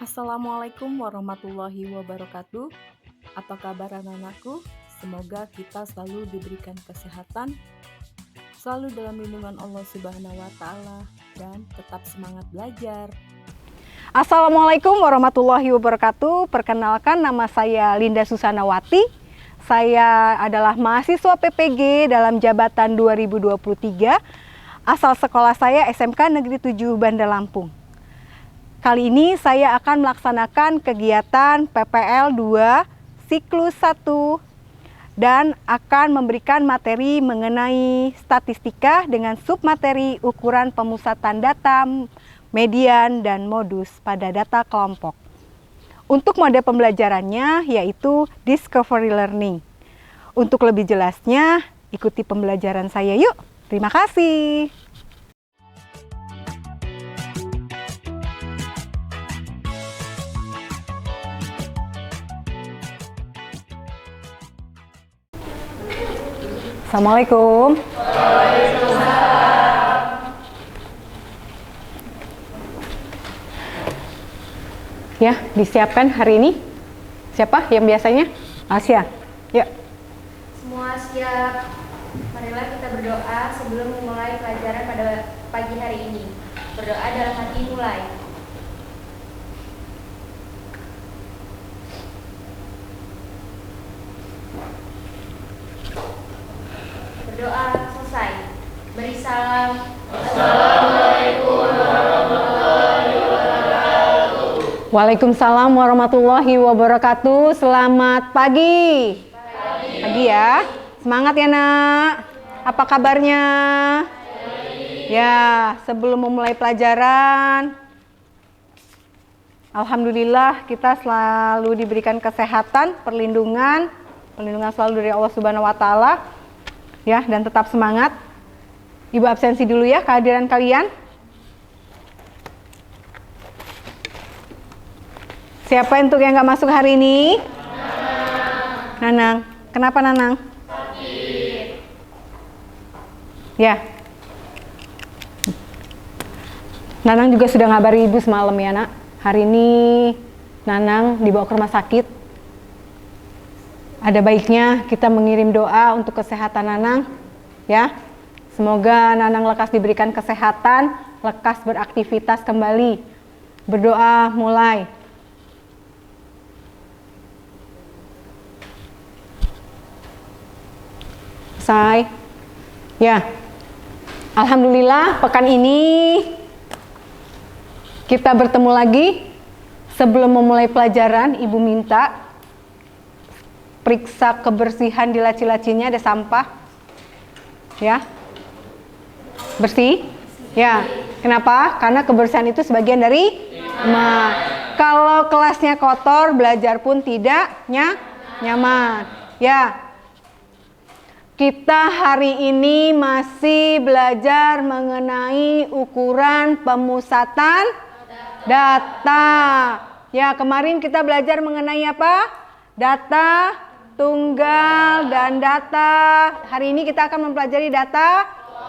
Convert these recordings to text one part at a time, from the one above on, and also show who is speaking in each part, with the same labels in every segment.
Speaker 1: Assalamualaikum warahmatullahi wabarakatuh. Apa kabar anak-anakku? Semoga kita selalu diberikan kesehatan, selalu dalam lindungan Allah Subhanahu wa Ta'ala, dan tetap semangat belajar.
Speaker 2: Assalamualaikum warahmatullahi wabarakatuh. Perkenalkan, nama saya Linda Susanawati. Saya adalah mahasiswa PPG dalam jabatan 2023. Asal sekolah saya SMK Negeri 7 Bandar Lampung. Kali ini saya akan melaksanakan kegiatan PPL 2 siklus 1 dan akan memberikan materi mengenai statistika dengan submateri ukuran pemusatan data, median, dan modus pada data kelompok. Untuk mode pembelajarannya yaitu Discovery Learning. Untuk lebih jelasnya, ikuti pembelajaran saya yuk. Terima kasih. Assalamualaikum. Ya, disiapkan hari ini. Siapa yang biasanya? Asia. Ya.
Speaker 3: Semua siap. Marilah kita berdoa sebelum memulai pelajaran pada pagi hari ini. Berdoa dalam hati mulai. Berdoa selesai. Beri salam. Assalamualaikum warahmatullahi wabarakatuh.
Speaker 2: Waalaikumsalam warahmatullahi wabarakatuh. Selamat pagi. Pagi ya. Semangat ya nak. Apa kabarnya? Ya, sebelum memulai pelajaran, alhamdulillah kita selalu diberikan kesehatan, perlindungan selalu dari Allah Subhanahu wa Ta'ala. Ya, dan tetap semangat. Ibu absensi dulu ya kehadiran kalian. Siapa untuk yang gak masuk hari ini? Nanang. Kenapa Nanang?
Speaker 3: Sakit.
Speaker 2: Ya. Nanang juga sudah ngabari ibu semalam ya nak. Hari ini Nanang dibawa ke rumah sakit. Ada baiknya kita mengirim doa untuk kesehatan Nanang. Ya. Semoga Nanang lekas diberikan kesehatan, lekas beraktivitas kembali. Berdoa mulai. Selesai. Ya. Alhamdulillah pekan ini kita bertemu lagi. Sebelum memulai pelajaran, Ibu minta periksa kebersihan di laci-lacinya, ada sampah. Ya. Bersih? Ya. Kenapa? Karena kebersihan itu sebagian dari iman. Kalau kelasnya kotor, belajar pun tidak nyaman. Ya. Kita hari ini masih belajar mengenai ukuran pemusatan data. Ya, kemarin kita belajar mengenai apa? Data tunggal dan data. Hari ini kita akan mempelajari data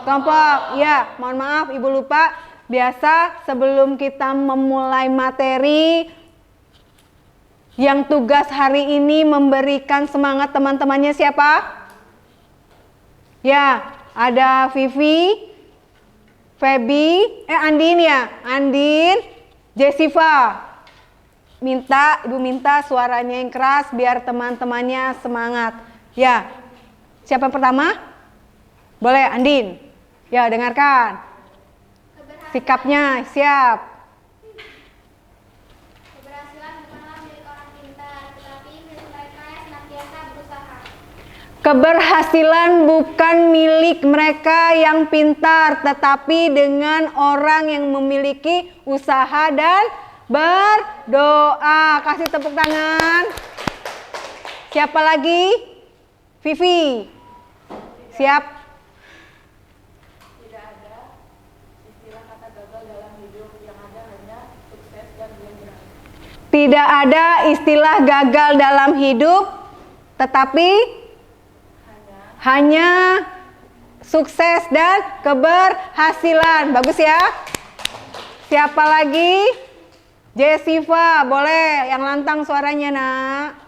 Speaker 2: kelompok. Ya, mohon maaf Ibu lupa. Biasa sebelum kita memulai materi, yang tugas hari ini memberikan semangat teman-temannya siapa? Ya, ada Vivi, Feby, Andin ya, Andin, Jessica. Ibu minta suaranya yang keras biar teman-temannya semangat. Ya, siapa yang pertama? Boleh, Andin. Ya, dengarkan. Sikapnya, siap.
Speaker 3: Keberhasilan bukanlah milik orang pintar, tetapi milik mereka yang senantiasa berusaha.
Speaker 2: Keberhasilan bukan milik mereka yang pintar, tetapi dengan orang yang memiliki usaha dan berdoa. Kasih tepuk tangan. Siapa lagi? Vivi. Siap.
Speaker 1: Tidak ada istilah kata gagal dalam hidup, yang ada hanya sukses dan belajar.
Speaker 2: Tidak ada istilah gagal dalam hidup, tetapi hanya sukses dan keberhasilan. Bagus ya. Siapa lagi? Jessiva, boleh yang lantang suaranya, Nak.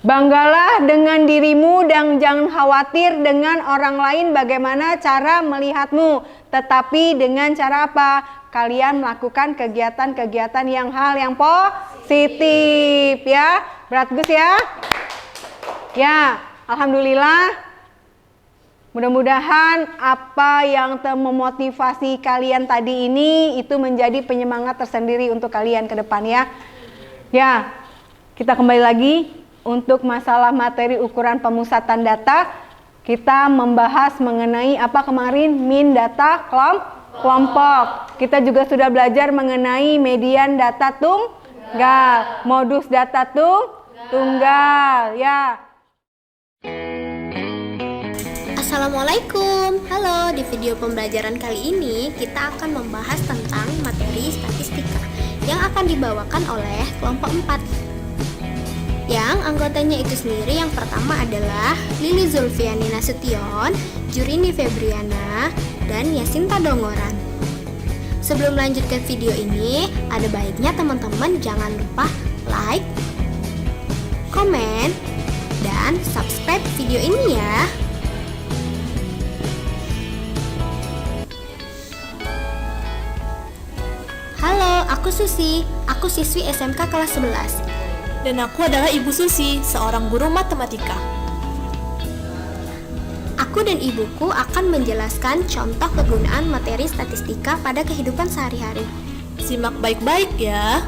Speaker 2: Banggalah dengan dirimu dan jangan khawatir dengan orang lain bagaimana cara melihatmu. Tetapi dengan cara apa? Kalian melakukan kegiatan-kegiatan yang hal yang positif ya. Berat Gus ya? Ya, alhamdulillah. Mudah-mudahan apa yang memotivasi kalian tadi ini itu menjadi penyemangat tersendiri untuk kalian ke depan ya. Ya, kita kembali lagi. Untuk masalah materi ukuran pemusatan data, kita membahas mengenai apa kemarin? Min data kelompok. Kita juga sudah belajar mengenai median data tunggal, modus data tunggal, ya.
Speaker 4: Assalamualaikum. Halo, di video pembelajaran kali ini kita akan membahas tentang materi statistika yang akan dibawakan oleh kelompok 4. Yang anggotanya itu sendiri yang pertama adalah Lili Zulfiani Nasution, Jurini Febriana, dan Yasinta Dongoran. Sebelum lanjut ke video ini, ada baiknya teman-teman jangan lupa like, komen, dan subscribe video ini ya. Halo, aku Susi. Aku siswi SMK kelas 11.
Speaker 5: Dan aku adalah Ibu Susi, seorang guru matematika.
Speaker 4: Aku dan ibuku akan menjelaskan contoh kegunaan materi statistika pada kehidupan sehari-hari.
Speaker 5: Simak baik-baik ya.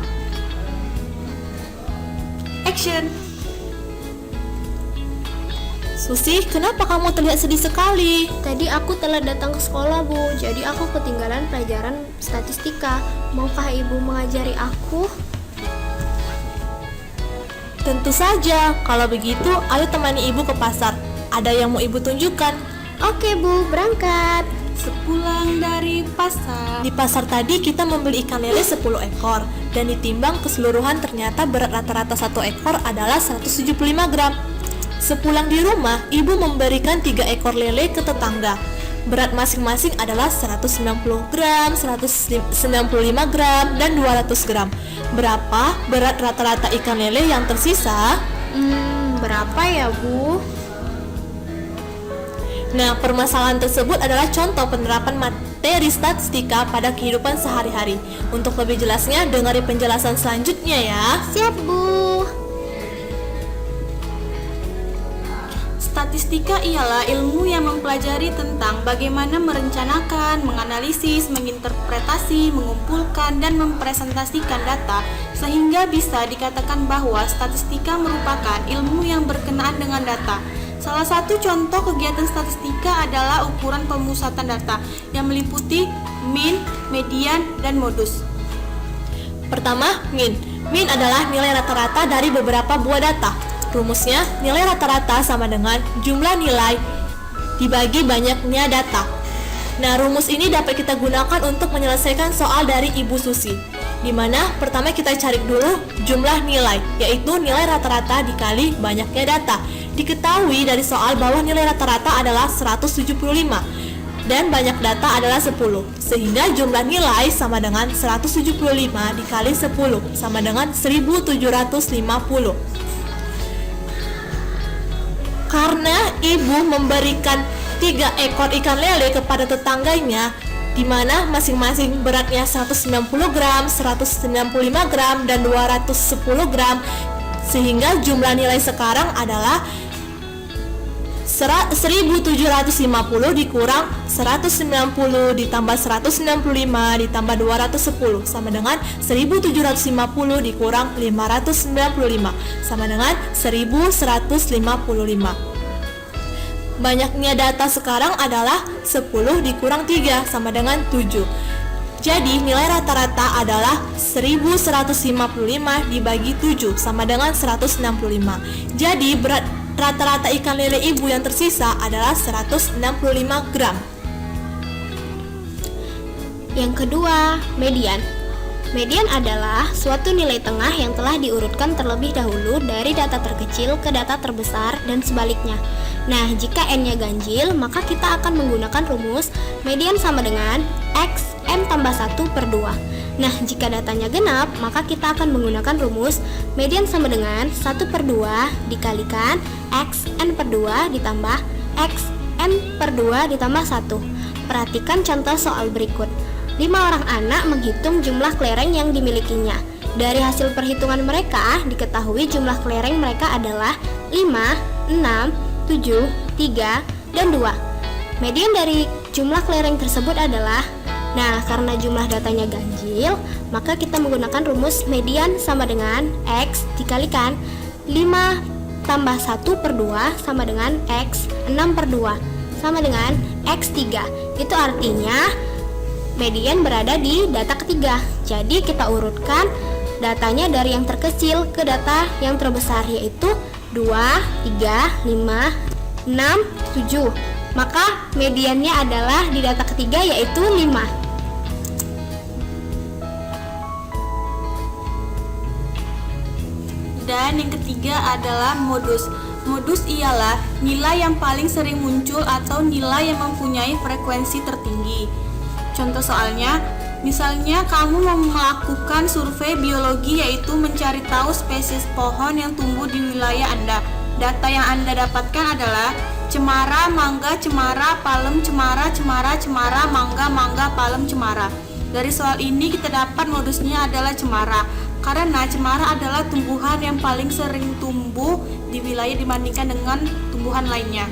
Speaker 5: Action. Susi, kenapa kamu terlihat sedih sekali?
Speaker 4: Tadi aku telah datang ke sekolah, Bu. Jadi aku ketinggalan pelajaran statistika. Maukah Ibu mengajari aku?
Speaker 5: Tentu saja. Kalau begitu, ayo temani Ibu ke pasar. Ada yang mau Ibu tunjukkan.
Speaker 4: Oke, Bu, berangkat.
Speaker 6: Sepulang dari pasar,
Speaker 5: Di pasar tadi kita membeli ikan lele 10 ekor dan ditimbang keseluruhan ternyata berat rata-rata satu ekor adalah 175 gram. Sepulang di rumah, Ibu memberikan 3 ekor lele ke tetangga. Berat masing-masing adalah 190 gram, 195 gram, dan 200 gram. Berapa berat rata-rata ikan lele yang tersisa?
Speaker 4: Berapa ya, Bu?
Speaker 5: Nah, permasalahan tersebut adalah contoh penerapan materi statistika pada kehidupan sehari-hari. Untuk lebih jelasnya, dengar penjelasan selanjutnya ya.
Speaker 4: Siap, Bu.
Speaker 6: statistika ialah ilmu yang mempelajari tentang bagaimana merencanakan, menganalisis, menginterpretasi, mengumpulkan, dan mempresentasikan data, sehingga bisa dikatakan bahwa statistika merupakan ilmu yang berkenaan dengan data. Salah satu contoh kegiatan statistika adalah ukuran pemusatan data yang meliputi min, median, dan modus.
Speaker 5: Pertama, min. Min adalah nilai rata-rata dari beberapa buah data. Rumusnya, nilai rata-rata sama dengan jumlah nilai dibagi banyaknya data. Nah, rumus ini dapat kita gunakan untuk menyelesaikan soal dari Ibu Susi, di mana pertama kita cari dulu jumlah nilai, yaitu nilai rata-rata dikali banyaknya data. Diketahui dari soal bahwa nilai rata-rata adalah 175 dan banyak data adalah 10, sehingga jumlah nilai sama dengan 175 dikali 10 sama dengan 1750. Karena ibu memberikan 3 ekor ikan lele kepada tetangganya, di mana masing-masing beratnya 190 gram, 195 gram, dan 210 gram, sehingga jumlah nilai sekarang adalah 1750 dikurang 190 ditambah 195 ditambah 210 sama dengan 1750 dikurang 595 sama dengan 1155. Banyaknya data sekarang adalah 10 dikurang 3 sama dengan 7. Jadi nilai rata-rata adalah 1155 dibagi 7 sama dengan 165. Jadi berat rata-rata ikan lele ibu yang tersisa adalah 165 gram.
Speaker 4: Yang kedua, median. Median adalah suatu nilai tengah yang telah diurutkan terlebih dahulu dari data terkecil ke data terbesar dan sebaliknya. Nah, jika n-nya ganjil, maka kita akan menggunakan rumus median sama dengan X N tambah 1/2. Nah, jika datanya genap, maka kita akan menggunakan rumus median sama dengan 1/2 dikalikan X N/2 ditambah X N/2 ditambah 1. Perhatikan contoh soal berikut. 5 orang anak menghitung jumlah kelereng yang dimilikinya. Dari hasil perhitungan mereka, diketahui jumlah kelereng mereka adalah 5, 6, 7, 3, dan 2. Median dari jumlah kelereng tersebut adalah, nah, karena jumlah datanya ganjil, maka kita menggunakan rumus median sama dengan X dikalikan 5 tambah 1/2 sama dengan X 6/2 sama dengan X3. Itu artinya median berada di data ketiga. Jadi kita urutkan datanya dari yang terkecil ke data yang terbesar, yaitu 2, 3, 5, 6, 7. Maka mediannya adalah di data ketiga, yaitu 5.
Speaker 6: Dan yang ketiga adalah modus. Modus ialah nilai yang paling sering muncul atau nilai yang mempunyai frekuensi tertinggi. Contoh soalnya, misalnya kamu mau melakukan survei biologi, yaitu mencari tahu spesies pohon yang tumbuh di wilayah Anda. Data yang Anda dapatkan adalah cemara, mangga, cemara, palem, cemara, cemara, cemara, mangga, mangga, palem, cemara. Dari soal ini kita dapat modusnya adalah cemara, karena cemara adalah tumbuhan yang paling sering tumbuh di wilayah dibandingkan dengan tumbuhan lainnya.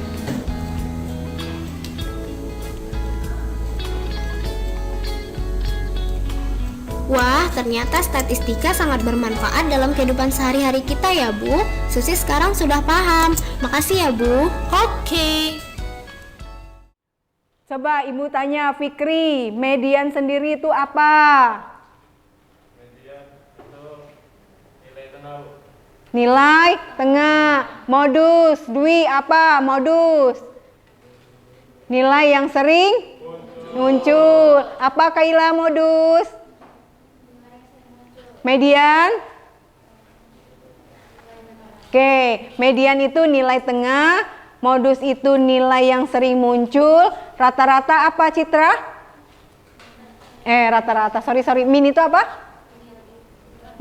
Speaker 4: Wah, ternyata statistika sangat bermanfaat dalam kehidupan sehari-hari kita ya, Bu. Susi sekarang sudah paham. Makasih ya, Bu.
Speaker 6: Oke.
Speaker 2: Coba Ibu tanya Fikri, median sendiri itu apa?
Speaker 7: Median itu nilai tengah.
Speaker 2: Nilai tengah. Modus, Dwi apa modus? Nilai yang sering muncul. Apa Kaila modus? Median? Oke, median itu nilai tengah, modus itu nilai yang sering muncul, rata-rata apa Citra? Rata-rata, sorry, min itu apa?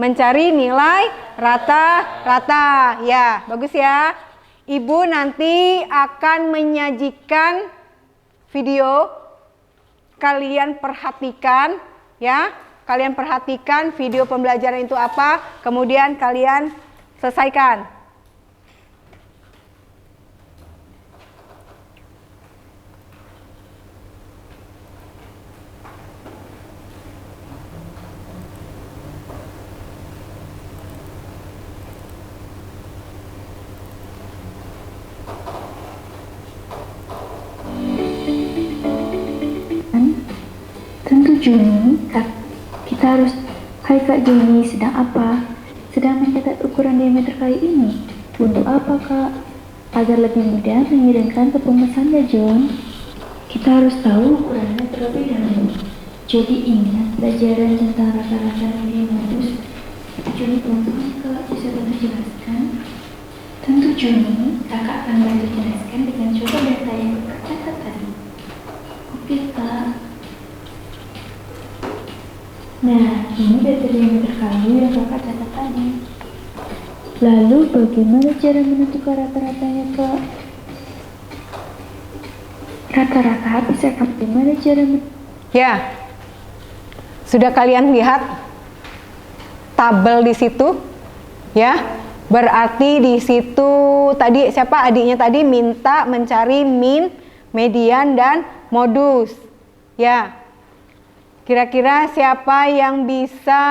Speaker 2: Mencari nilai rata-rata. Ya, bagus ya. Ibu nanti akan menyajikan video, kalian perhatikan ya. Kalian perhatikan video pembelajaran itu apa, kemudian kalian selesaikan.
Speaker 8: Tentu Juni, kita harus, hai Kak Juni, sedang apa? Sedang mencatat ukuran diameter kali ini. Untuk apa Kak? Agar lebih mudah mengirimkan ke pemesannya Jun. Kita harus tahu ukurannya terlebih dahulu. Jadi ingat pelajaran tentang rata-rata nilai modus. Juni pelan-pelan Kak, bisa bantu jelaskan? Tentu Juni, Kakak akan bantu jelaskan dengan coba data yang Kakak catat tadi. Oke Kak. Nah, ini data diameter kayu yang Kakak catat tadi. Lalu bagaimana cara menentukan rata-ratanya Kak? Rata-rata bisa bagaimana cara
Speaker 2: Ya, sudah kalian lihat tabel di situ? Ya, berarti di situ tadi siapa adiknya tadi minta mencari min, median, dan modus. Ya. Kira-kira siapa yang bisa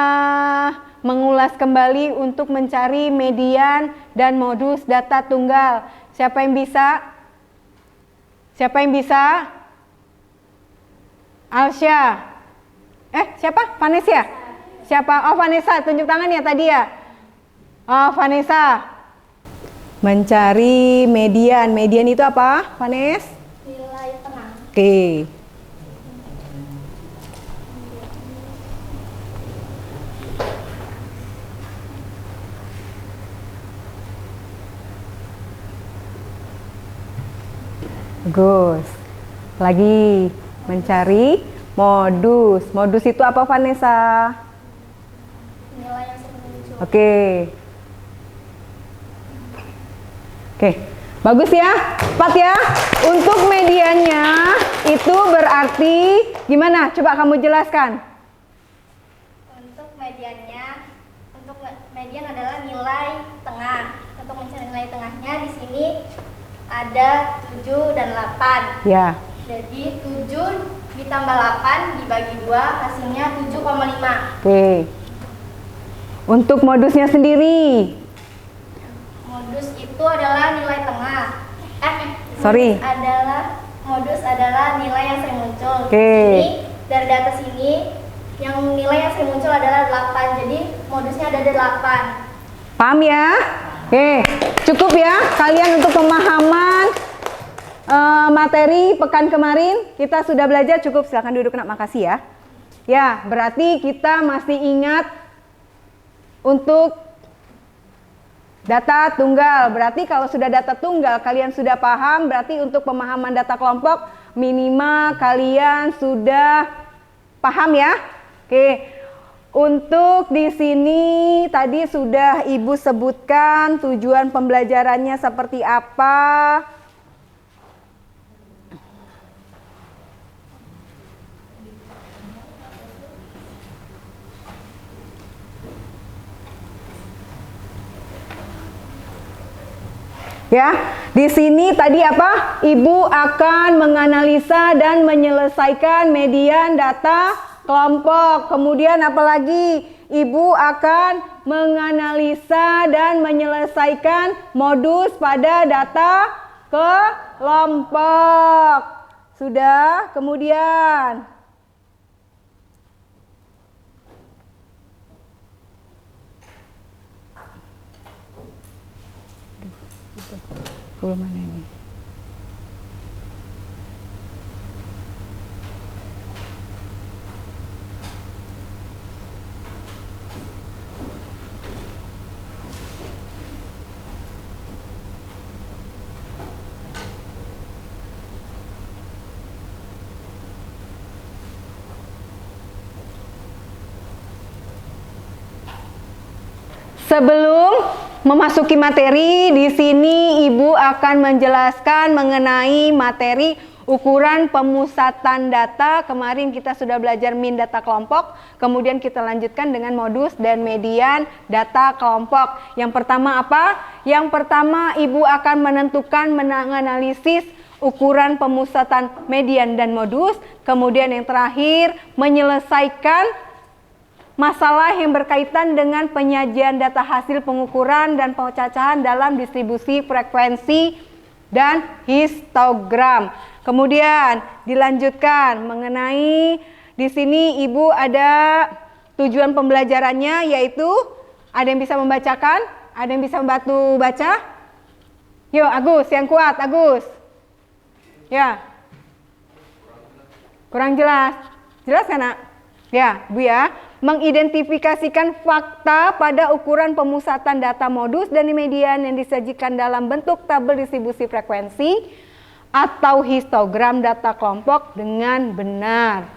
Speaker 2: mengulas kembali untuk mencari median dan modus data tunggal? Siapa yang bisa? Siapa yang bisa? Alsya. Siapa? Vanessa. Siapa? Oh, Vanessa, tunjuk tangan ya tadi ya. Oh, Vanessa. Mencari median. Median itu apa, Vanessa?
Speaker 3: Nilai tengah.
Speaker 2: Oke. Bagus. Lagi mencari Modus. Modus itu apa, Vanessa?
Speaker 3: Nilai yang sering muncul.
Speaker 2: Oke. Oke. Bagus ya? Tepat ya? Untuk mediannya itu berarti gimana? Coba kamu jelaskan.
Speaker 3: Untuk median adalah nilai tengah. Untuk mencari nilai tengahnya di sini ada 7 dan 8.
Speaker 2: Ya.
Speaker 3: Jadi 7 ditambah 8 dibagi 2 hasilnya 7,5.
Speaker 2: Oke. Untuk modusnya sendiri.
Speaker 3: Modus itu adalah nilai tengah.
Speaker 2: Sorry.
Speaker 3: Modus adalah nilai yang sering muncul.
Speaker 2: Oke.
Speaker 3: Jadi dari data sini yang nilai yang sering muncul adalah 8. Jadi modusnya ada 8.
Speaker 2: Paham ya? Oke, cukup ya kalian untuk pemahaman materi pekan kemarin. Kita sudah belajar, cukup, silakan duduk nak, makasih ya. Ya, berarti kita masih ingat untuk data tunggal. Berarti kalau sudah data tunggal kalian sudah paham, berarti untuk pemahaman data kelompok minimal kalian sudah paham ya. Oke. Untuk di sini tadi sudah Ibu sebutkan tujuan pembelajarannya seperti apa. Ya, di sini tadi apa? Ibu akan menganalisa dan menyelesaikan median data kelompok. Kemudian apalagi? Ibu akan menganalisa dan menyelesaikan modus pada data kelompok. Sudah? Kemudian mana ini? Sebelum memasuki materi, di sini Ibu akan menjelaskan mengenai materi ukuran pemusatan data. Kemarin kita sudah belajar min data kelompok, kemudian kita lanjutkan dengan modus dan median data kelompok. Yang pertama apa? Yang pertama Ibu akan menentukan, menganalisis ukuran pemusatan median dan modus. Kemudian yang terakhir menyelesaikan masalah yang berkaitan dengan penyajian data hasil pengukuran dan pencacahan dalam distribusi frekuensi dan histogram. Kemudian dilanjutkan mengenai di sini Ibu ada tujuan pembelajarannya, yaitu ada yang bisa membacakan, ada yang bisa membantu baca. Yuk Agus, yang kuat Agus. Ya. Kurang jelas. Jelas kan nak? Ya, Bu ya. Mengidentifikasikan fakta pada ukuran pemusatan data modus dan median yang disajikan dalam bentuk tabel distribusi frekuensi atau histogram data kelompok dengan benar.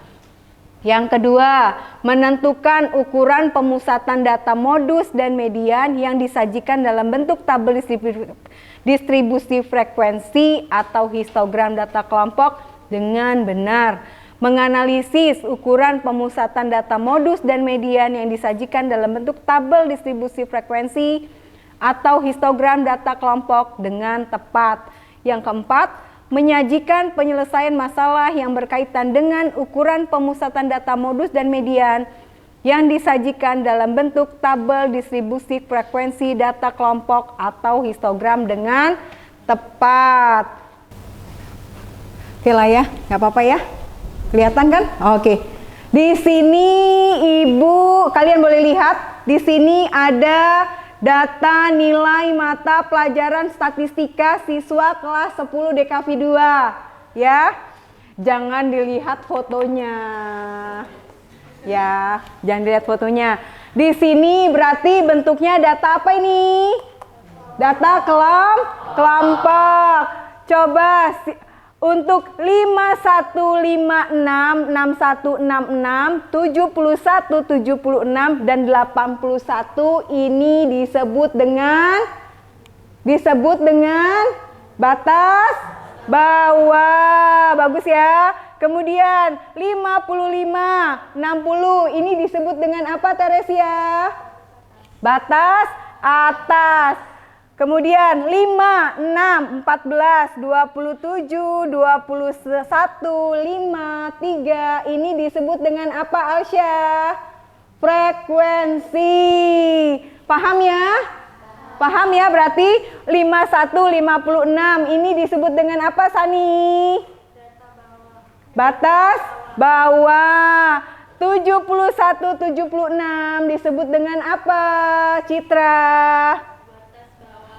Speaker 2: Yang kedua, menentukan ukuran pemusatan data modus dan median yang disajikan dalam bentuk tabel distribusi frekuensi atau histogram data kelompok dengan benar. Menganalisis ukuran pemusatan data modus dan median yang disajikan dalam bentuk tabel distribusi frekuensi atau histogram data kelompok dengan tepat. Yang keempat, menyajikan penyelesaian masalah yang berkaitan dengan ukuran pemusatan data modus dan median yang disajikan dalam bentuk tabel distribusi frekuensi data kelompok atau histogram dengan tepat. Oke lah ya, nggak apa-apa ya. Kelihatan kan? Oke. Di sini Ibu, kalian boleh lihat, di sini ada data nilai mata pelajaran statistika siswa kelas 10 DKV 2. Ya. Jangan dilihat fotonya. Ya, jangan dilihat fotonya. Di sini berarti bentuknya data apa ini? Data kelompok. Coba Untuk 5156, 6166, 7176 dan 81 ini disebut dengan batas bawah. Bagus ya. Kemudian 55, 60 ini disebut dengan apa Teresia? Batas atas. Kemudian 5, 6, 14, 27, 21, 5, 3 ini disebut dengan apa Alsya? Frekuensi. Paham ya? Paham ya, berarti 51, 56 ini disebut dengan apa Sani? Batas bawah. 71, 76 disebut dengan apa Citra?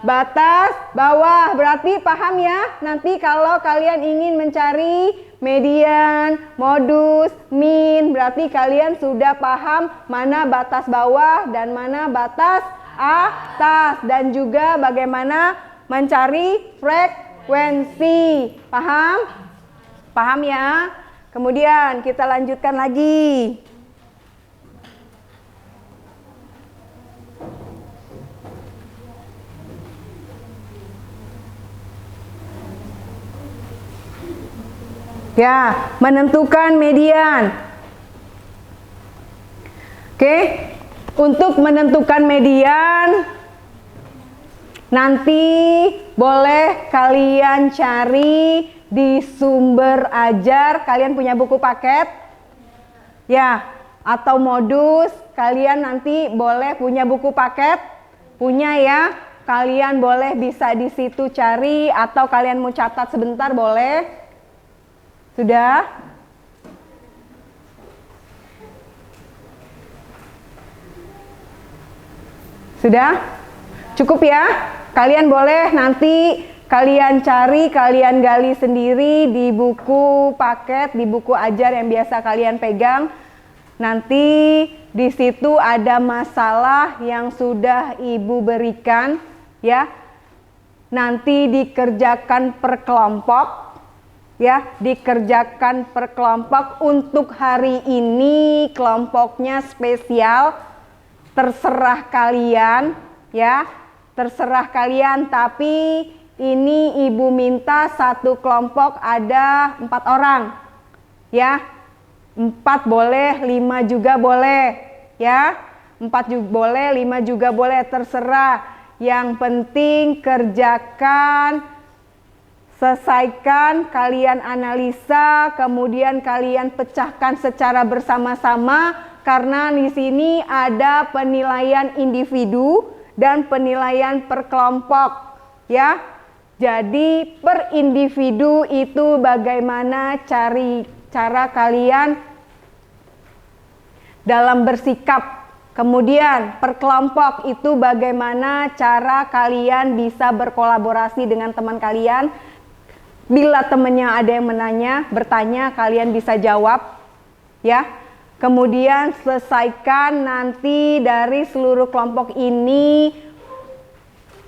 Speaker 2: Batas bawah. Berarti paham ya? Nanti kalau kalian ingin mencari median, modus, min, berarti kalian sudah paham mana batas bawah dan mana batas atas, dan juga bagaimana mencari frekuensi. Paham? Paham ya? Kemudian kita lanjutkan lagi. Ya, menentukan median. Oke, untuk menentukan median nanti boleh kalian cari di sumber ajar. Kalian punya buku paket? Ya, atau modus, kalian nanti boleh punya buku paket? Punya ya? Kalian boleh bisa di situ cari, atau kalian mau catat sebentar boleh. Sudah? Sudah? Cukup ya? Kalian boleh nanti kalian cari, kalian gali sendiri di buku paket, di buku ajar yang biasa kalian pegang. Nanti di situ ada masalah yang sudah Ibu berikan ya. Nanti dikerjakan per kelompok. Ya, dikerjakan per kelompok. Untuk hari ini kelompoknya spesial, terserah kalian ya, terserah kalian, tapi ini Ibu minta satu kelompok ada 4 orang ya, 4 boleh, 5 juga boleh ya, 4 juga boleh, 5 juga boleh, terserah. Yang penting kerjakan, selesaikan, kalian analisa, kemudian kalian pecahkan secara bersama-sama, karena di sini ada penilaian individu dan penilaian per kelompok ya. Jadi per individu itu bagaimana cara kalian dalam bersikap. Kemudian per kelompok itu bagaimana cara kalian bisa berkolaborasi dengan teman kalian. Bila temannya ada yang bertanya, kalian bisa jawab ya. Kemudian selesaikan nanti dari seluruh kelompok ini.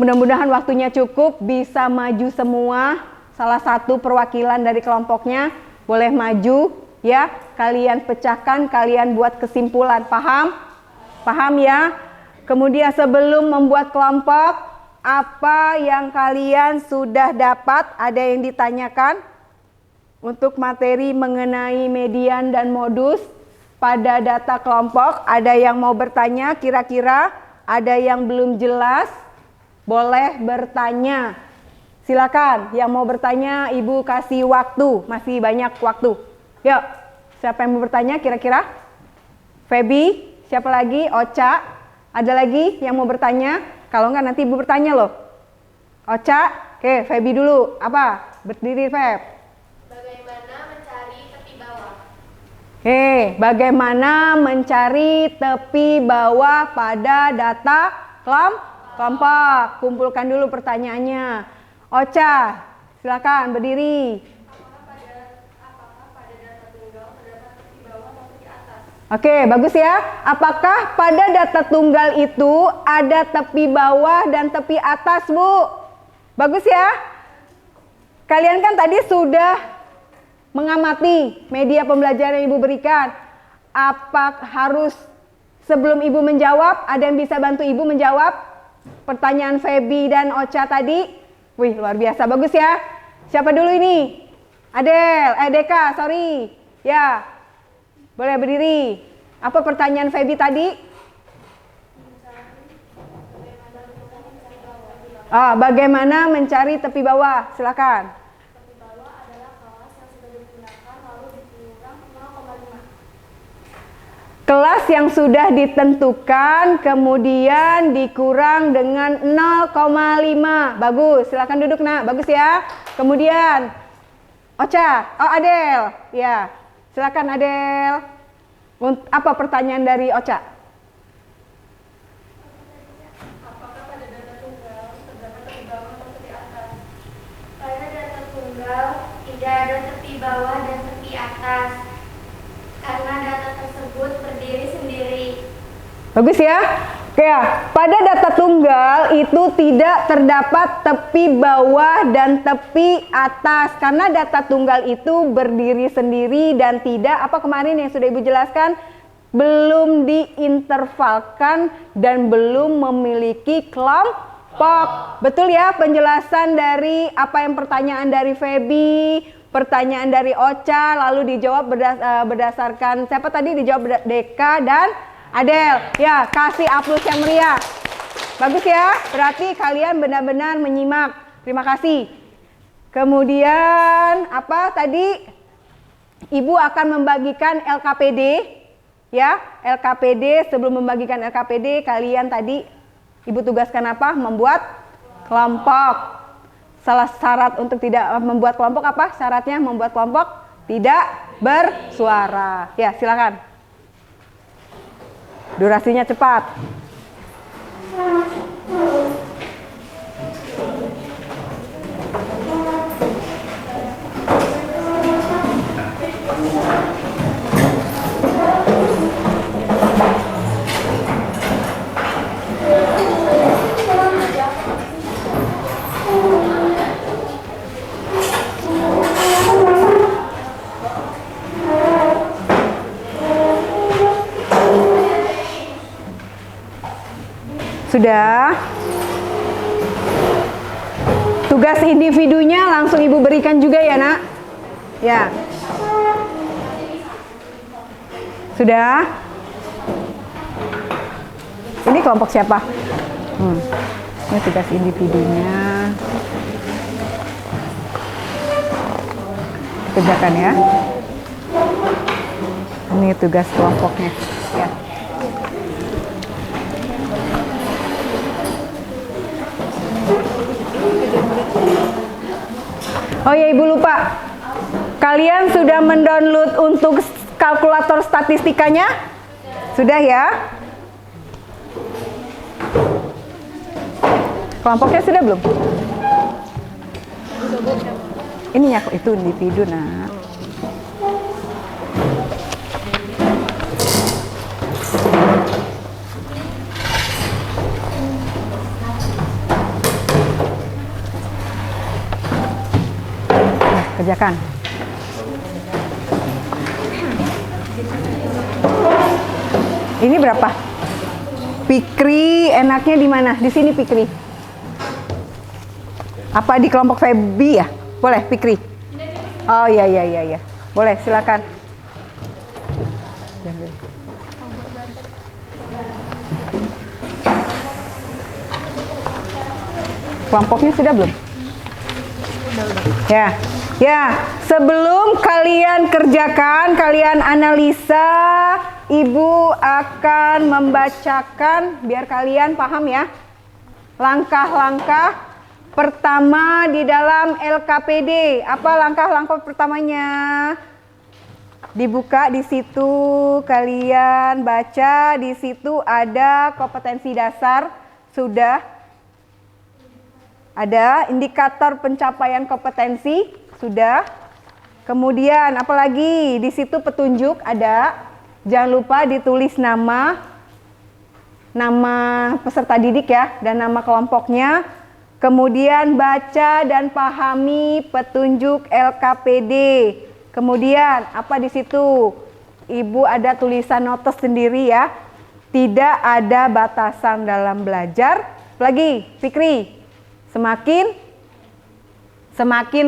Speaker 2: Mudah-mudahan waktunya cukup, bisa maju semua. Salah satu perwakilan dari kelompoknya boleh maju ya. Kalian pecahkan, kalian buat kesimpulan. Paham? Paham ya? Kemudian sebelum membuat kelompok, apa yang kalian sudah dapat? Ada yang ditanyakan untuk materi mengenai median dan modus pada data kelompok? Ada yang mau bertanya kira-kira? Ada yang belum jelas? Boleh bertanya. Silakan, yang mau bertanya Ibu kasih waktu, masih banyak waktu. Yuk, siapa yang mau bertanya kira-kira? Feby, siapa lagi? Ocha, ada lagi yang mau bertanya? Kalau enggak nanti Ibu bertanya loh. Ocha, oke, Feby dulu. Apa? Berdiri, Feb.
Speaker 3: Bagaimana mencari tepi bawah?
Speaker 2: Bagaimana mencari tepi bawah pada data kelompok? Kumpulkan dulu pertanyaannya. Ocha, silakan berdiri. Oke, bagus ya. Apakah pada data tunggal itu ada tepi bawah dan tepi atas, Bu? Bagus ya. kalian kan tadi sudah mengamati media pembelajaran yang Ibu berikan. Apa harus sebelum Ibu menjawab, ada yang bisa bantu Ibu menjawab pertanyaan Feby dan Ocha tadi? Wih, luar biasa, bagus ya. Siapa dulu ini? Deka, sorry. Ya, boleh berdiri. Apa pertanyaan Feby tadi? Bagaimana mencari tepi bawah? Silakan.
Speaker 3: Tepi bawah adalah kelas yang sudah digunakan lalu dikurang 0,5.
Speaker 2: Kelas yang sudah ditentukan kemudian dikurang dengan 0,5. Bagus, silakan duduk nak. Bagus ya. Kemudian Ocha, Adel. Ya, silakan Adel. Apa pertanyaan dari Ocha?
Speaker 3: Tidak ada tepi bawah dan tepi atas karena data tersebut berdiri sendiri.
Speaker 2: Bagus ya. Ya, pada data tunggal itu tidak terdapat tepi bawah dan tepi atas karena data tunggal itu berdiri sendiri dan tidak apa kemarin yang sudah Ibu jelaskan, belum diintervalkan dan belum memiliki kelompok. Betul ya penjelasan dari apa yang pertanyaan dari Feby, pertanyaan dari Ocha, lalu dijawab berdasarkan siapa tadi dijawab Deka dan Adel. Ya, kasih aplaus yang meriah. Bagus ya, berarti kalian benar-benar menyimak. Terima kasih. Kemudian apa tadi? Ibu akan membagikan LKPD. Ya, LKPD. Sebelum membagikan LKPD, kalian tadi Ibu tugaskan apa? Membuat kelompok. Salah syarat untuk tidak membuat kelompok apa? Syaratnya membuat kelompok tidak bersuara. Ya, silakan. Durasinya cepat. Sudah. Tugas individunya langsung Ibu berikan juga ya nak. Ya. Sudah. Ini kelompok siapa? Ini tugas individunya. Kerjakan ya. Ini tugas kelompoknya. Ya. Oh ya Ibu lupa, kalian sudah mendownload untuk kalkulator statistikanya? Sudah ya? Kelompoknya sudah belum? Ini ya itu individu nak. Kerjakan. Ini berapa? Fikri enaknya di mana? Di sini Fikri. Apa di kelompok Feby ya? Boleh Fikri. Oh iya. Boleh silakan. Kelompoknya sudah belum? Ya, sebelum kalian kerjakan, kalian analisa, Ibu akan membacakan biar kalian paham ya. Langkah-langkah pertama di dalam LKPD. Apa langkah-langkah pertamanya? Dibuka di situ, kalian baca di situ ada kompetensi dasar, sudah. Ada indikator pencapaian kompetensi, sudah. Kemudian apalagi di situ petunjuk ada. Jangan lupa ditulis nama peserta didik ya dan nama kelompoknya. Kemudian baca dan pahami petunjuk LKPD. Kemudian apa di situ? Ibu ada tulisan notes sendiri ya. Tidak ada batasan dalam belajar. Lagi, Fikri. Semakin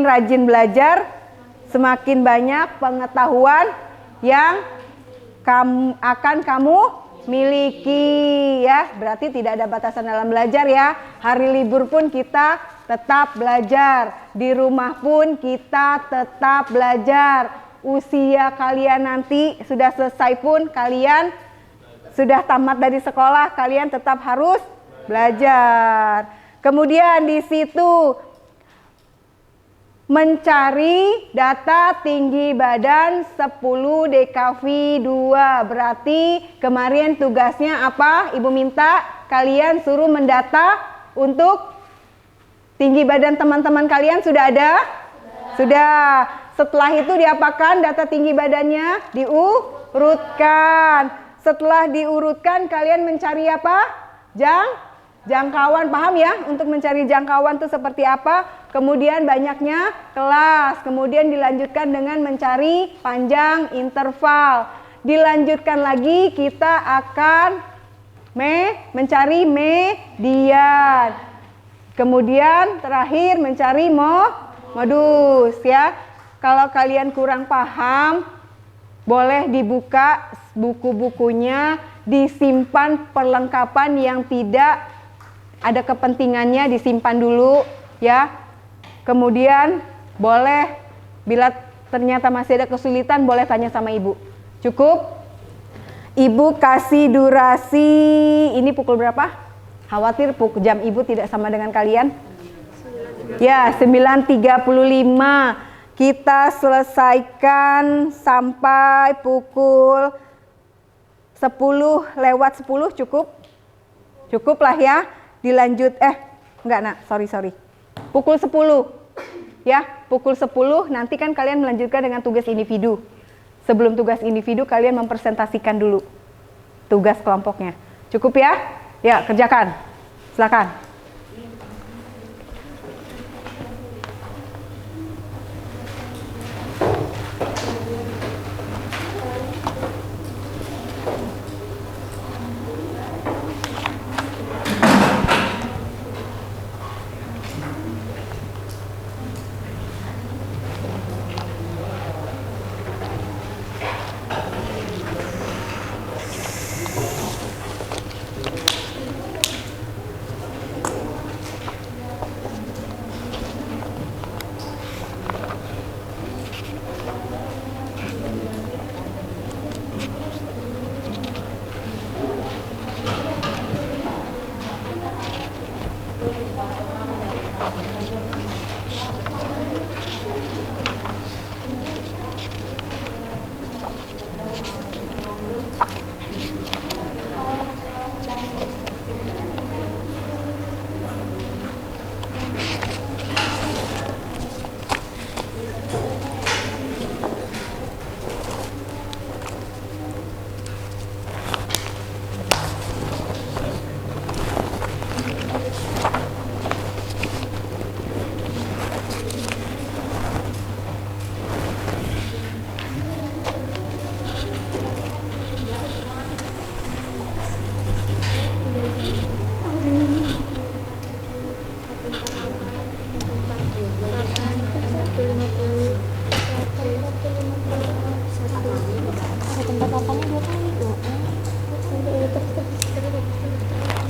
Speaker 2: rajin belajar, semakin banyak pengetahuan yang akan kamu miliki ya. Berarti tidak ada batasan dalam belajar ya. Hari libur pun kita tetap belajar. Di rumah pun kita tetap belajar. Usia kalian nanti sudah selesai pun kalian sudah tamat dari sekolah, kalian tetap harus belajar. Kemudian di situ mencari data tinggi badan 10 DKV 2. Berarti kemarin tugasnya apa? Ibu minta kalian suruh mendata untuk tinggi badan teman-teman kalian. Sudah ada? Sudah. Setelah itu diapakan data tinggi badannya? Diurutkan. Setelah diurutkan kalian mencari apa? Jangkauan. Paham ya? Untuk mencari jangkauan itu seperti apa? Kemudian banyaknya kelas. Kemudian dilanjutkan dengan mencari panjang interval. Dilanjutkan lagi kita akan mencari median. Kemudian terakhir mencari modus ya. Kalau kalian kurang paham, boleh dibuka buku-bukunya, disimpan perlengkapan yang tidak ada kepentingannya, disimpan dulu ya. Kemudian boleh bila ternyata masih ada kesulitan, boleh tanya sama ibu. Cukup? Ibu kasih durasi, ini pukul berapa? Khawatir jam ibu tidak sama dengan kalian? Ya, 9.35. Kita selesaikan sampai pukul 10:10 cukup? Cukup lah ya. Dilanjut, enggak nak, sorry. Pukul 10 ya, pukul 10 nanti kan kalian melanjutkan dengan tugas individu. Sebelum tugas individu kalian mempresentasikan dulu tugas kelompoknya. Cukup ya? Ya, kerjakan. Silakan.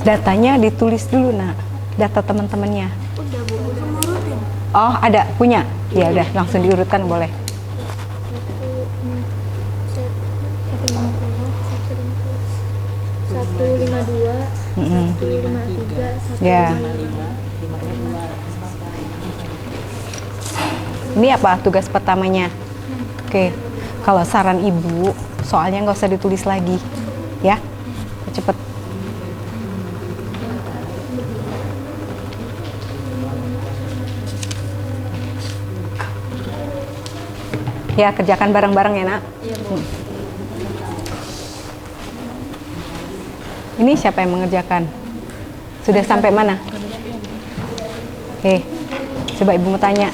Speaker 2: Datanya ditulis dulu nak, data teman-temannya. Oh ada, punya? Ya udah langsung diurutkan boleh. 152, 153, ya. Ini apa tugas pertamanya? Oke, kalau saran ibu, soalnya nggak usah ditulis lagi, ya, cepet. Ya, kerjakan bareng-bareng ya nak. Iya, Bu. Ini siapa yang mengerjakan? Sudah sampai mana? Coba ibu mau tanya.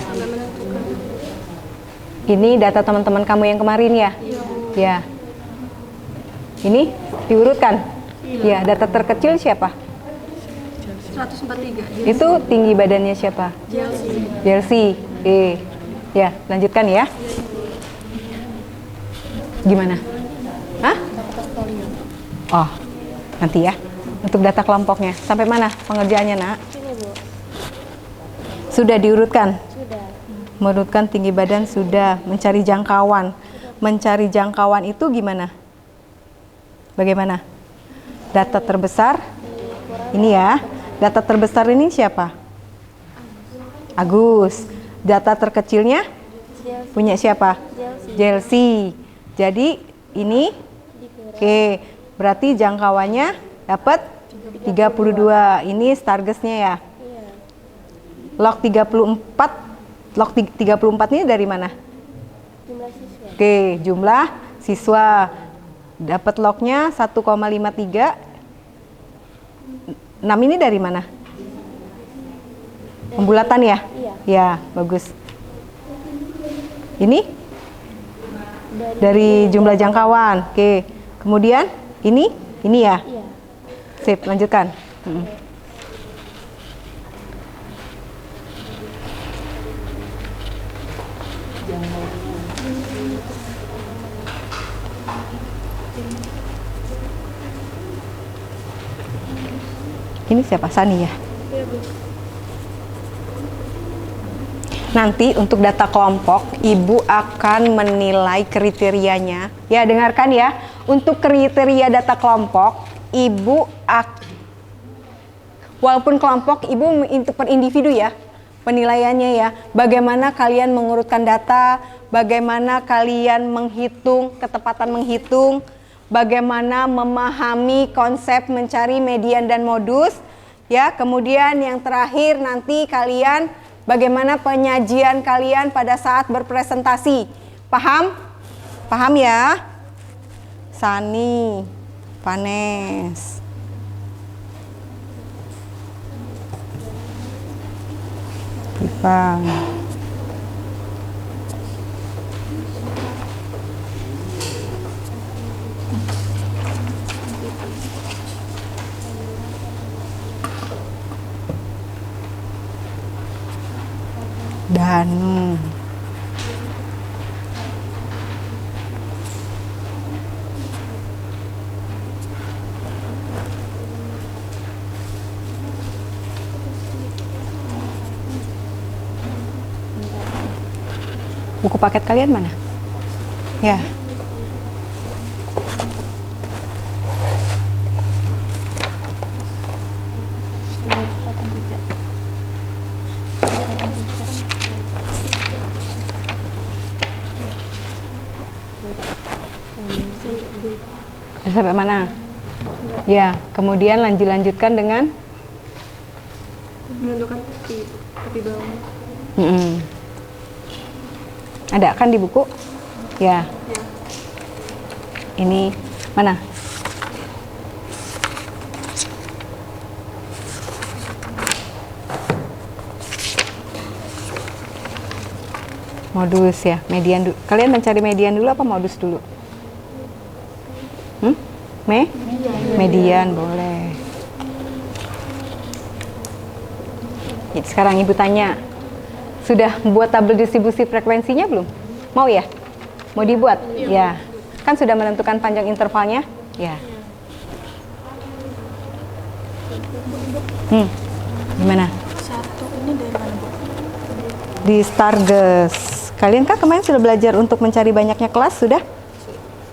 Speaker 2: Ini data teman-teman kamu yang kemarin ya? Ya. Ini diurutkan? Ya, data terkecil siapa?
Speaker 1: 143.
Speaker 2: Itu tinggi badannya siapa? Jelsi. Ya, lanjutkan ya. Gimana? Hah? Oh, nanti ya. Untuk data kelompoknya. Sampai mana pengerjaannya, Nak?
Speaker 4: Sini, Bu.
Speaker 2: Sudah diurutkan?
Speaker 4: Sudah.
Speaker 2: Menurutkan tinggi badan sudah. Mencari jangkauan. Mencari jangkauan itu gimana? Bagaimana? Data terbesar? Ini ya. Data terbesar ini siapa? Agus. Data terkecilnya? Punya siapa? Jelsi. Jadi ini? Oke. Berarti jangkauannya dapat 32. Ini Stargess-nya ya? Log 34 ini dari mana?
Speaker 4: Jumlah siswa.
Speaker 2: Oke, jumlah siswa. Dapat lognya 1,53. 6 ini dari mana? Pembulatan ya? Ya, bagus. Ini? Dari jumlah jangkauan. Oke. Kemudian ini ya?
Speaker 4: Iya.
Speaker 2: Sip, lanjutkan. Ini siapa? Sani ya? Nanti untuk data kelompok, Ibu akan menilai kriterianya. Ya, dengarkan ya. Untuk kriteria data kelompok, Ibu walaupun kelompok, Ibu per individu ya, penilaiannya ya. Bagaimana kalian mengurutkan data, bagaimana kalian menghitung, ketepatan menghitung, bagaimana memahami konsep mencari median dan modus. Ya, kemudian yang terakhir nanti kalian bagaimana penyajian kalian pada saat berpresentasi. Paham? Paham ya? Sani, Vanes. Ipang. Danu. Buku paket kalian mana? Ya. Sampai mana? Ya, kemudian lanjutkan dengan
Speaker 1: menentukan tepi bawah.
Speaker 2: Ada kan di buku? Ya. Ini mana? Modus ya, median dulu. Kalian mencari median dulu apa modus dulu? Median boleh. Ya, sekarang Ibu tanya, sudah membuat tabel distribusi frekuensinya belum? Mau ya? Mau dibuat? Ya. Kan sudah menentukan panjang intervalnya? Ya. Gimana?
Speaker 6: Satu ini dari mana, Bu?
Speaker 2: Di Stargess. Kalian kan kemarin sudah belajar untuk mencari banyaknya kelas, sudah?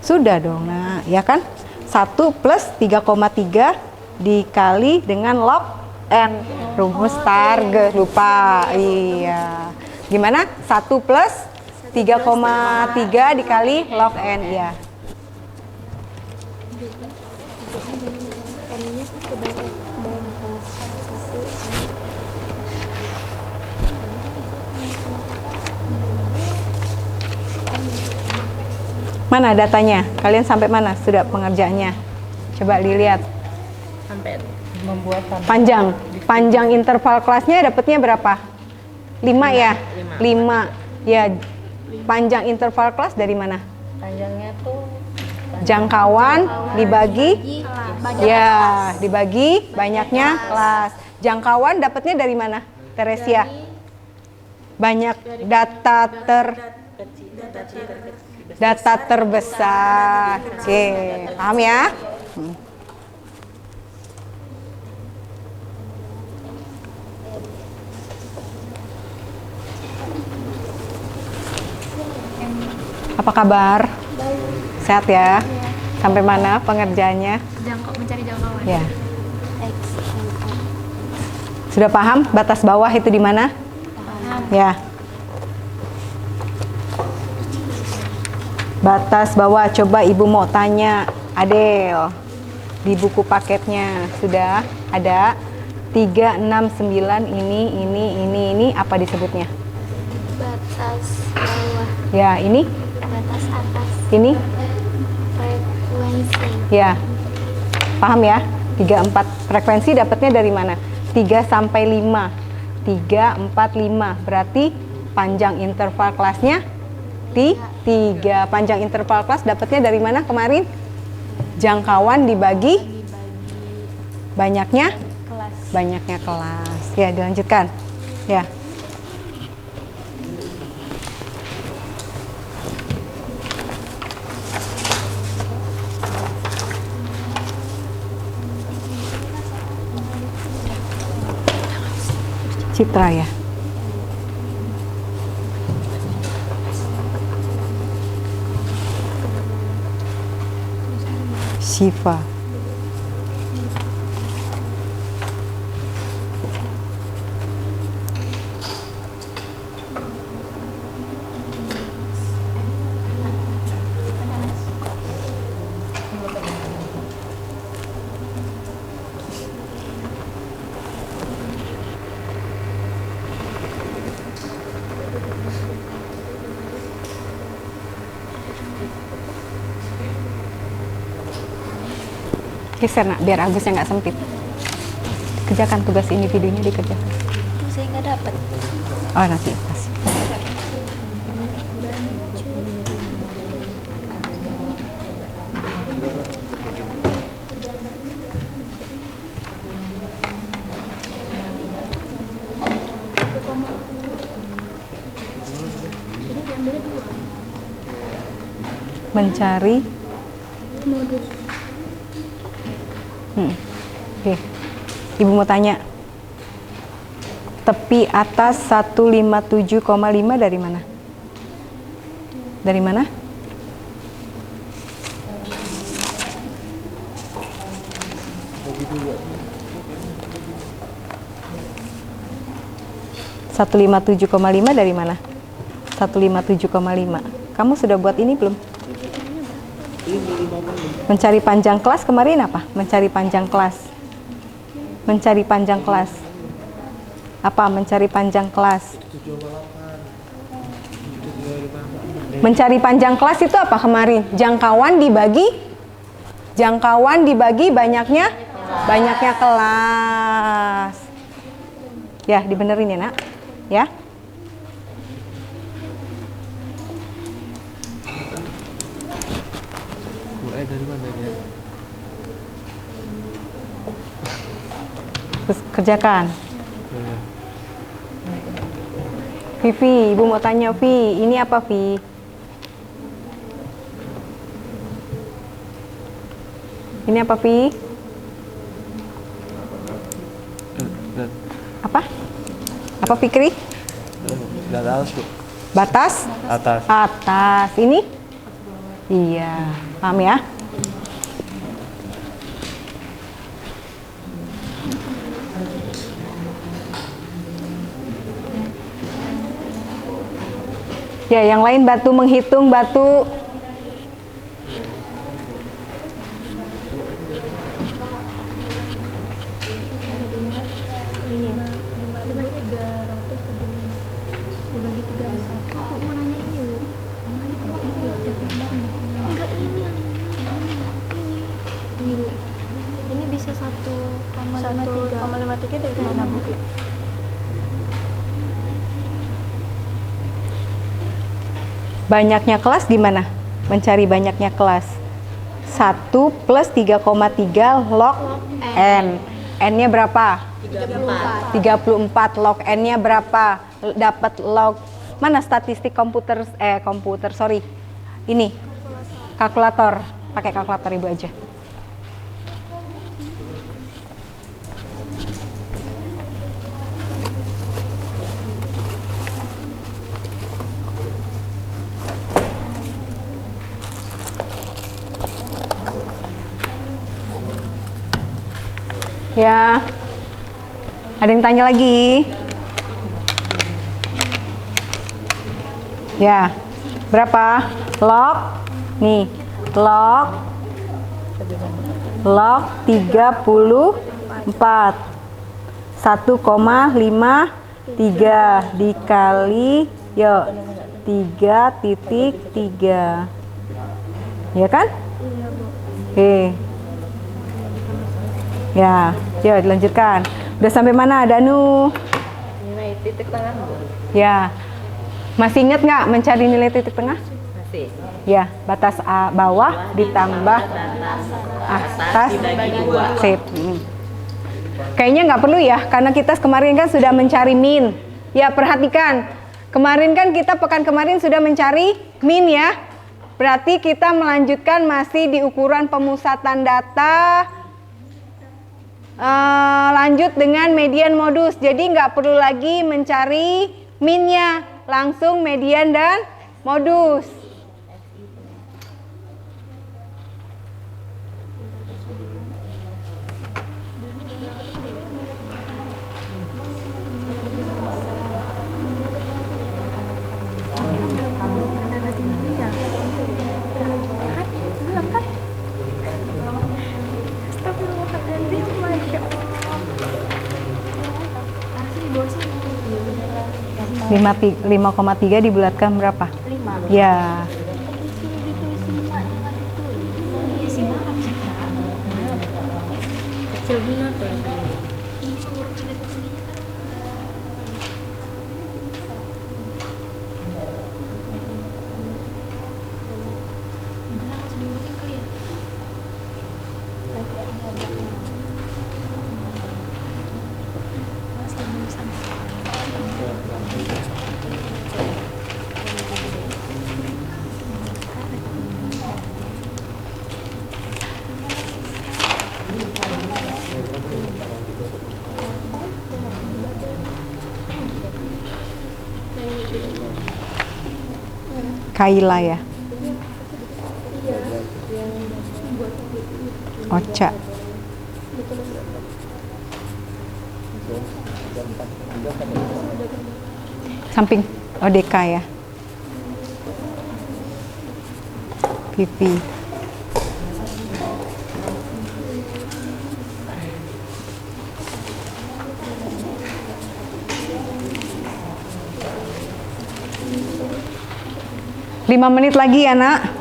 Speaker 2: Sudah dong, nah, ya kan? 1 plus 3,3 dikali dengan log N. Rumus Stargess, lupa. Iya. Gimana? 1 plus 3,3 dikali log N, ya. Mana datanya? Kalian sampai mana sudah pengerjaannya? Coba dilihat. Panjang. Panjang interval kelasnya dapatnya berapa? 5 ya? 5. Ya, panjang interval kelas dari mana?
Speaker 9: Panjangnya tuh
Speaker 2: Jangkauan dibagi ya, dibagi banyaknya kelas. Jangkauan dapatnya dari mana? Teresia. Banyak data terbesar. Oke, paham ya? Apa kabar? Sehat ya? Sampai mana pengerjaannya?
Speaker 3: Mencari jangkauan.
Speaker 2: Ya. Sudah paham batas bawah itu di mana?
Speaker 3: Paham.
Speaker 2: Ya. Batas bawah, coba ibu mau tanya Adel. Di buku paketnya sudah ada 369 ini apa disebutnya?
Speaker 4: Batas bawah,
Speaker 2: Ya, ini?
Speaker 4: batas atas,
Speaker 2: Ini?
Speaker 4: frekuensi.
Speaker 2: Ya. Paham ya? 34 frekuensi dapatnya dari mana? 3 sampai 5. 3, 4, 5. Berarti panjang interval kelasnya 3. Panjang interval kelas dapatnya dari mana kemarin? Jangkauan dibagi banyaknya kelas. Ya, dilanjutkan. Ya. Citra ya. Syifa. Geser nak, biar Agusnya nggak sempit. Kerjakan tugas individunya, dikerjakan.
Speaker 4: Saya nggak dapat.
Speaker 2: Oh, nanti kasih. Mencari Oke. Ibu mau tanya, tepi atas 157,5 dari mana? Dari mana? (157,5) dari mana? 157,5. Kamu sudah buat ini belum? Mencari panjang kelas kemarin apa? Mencari panjang kelas. Mencari panjang kelas. Apa Mencari panjang kelas? Mencari panjang kelas itu apa kemarin? Jangkauan dibagi banyaknya kelas. Ya, dibenerin ya, Nak. Ya.
Speaker 7: Dari mana dia?
Speaker 2: Terus kerjakan. Vivi, ibu mau tanya Vi, ini apa Vi? Ini apa Vi? Apa? Apa Fikri? Batas? Atas. Ini? Iya, paham ya? Ya, yang lain batu, menghitung batu.
Speaker 4: Ini bisa
Speaker 3: bisa 1,53 dari mana Bu?
Speaker 2: Banyaknya kelas gimana? Mencari banyaknya kelas. 1 plus 3,3 log N. N-nya berapa? 34. Log N-nya berapa? Dapat log. Mana statistik komputer, sorry. Ini, kalkulator. Pakai kalkulator Ibu aja. Ya, ada yang tanya lagi? Ya, berapa? Log, nih, log 34. 1,53 dikali, yuk, 3,3. Ya kan? Oke. Ya, yuk dilanjutkan. Udah sampai mana, Danu?
Speaker 9: Nilai titik tengah, Bu.
Speaker 2: Ya. Masih ingat nggak mencari nilai titik tengah?
Speaker 9: Masih.
Speaker 2: Ya, batas bawah ditambah atas
Speaker 9: dibagi 2.
Speaker 2: Sip. Kayaknya nggak perlu ya, karena kita kemarin kan sudah mencari min. Ya, perhatikan. Kemarin kan kita pekan kemarin sudah mencari min ya. Berarti kita melanjutkan masih di ukuran pemusatan data. Lanjut dengan median modus. Jadi nggak perlu lagi mencari minnya, langsung median dan modus. Lima 5,3 dibulatkan berapa? 5. Ya.
Speaker 9: Kecil benar tuh.
Speaker 2: Kaila ya. Ocha. Samping ODK ya. Pipi. Lima menit lagi ya, Nak.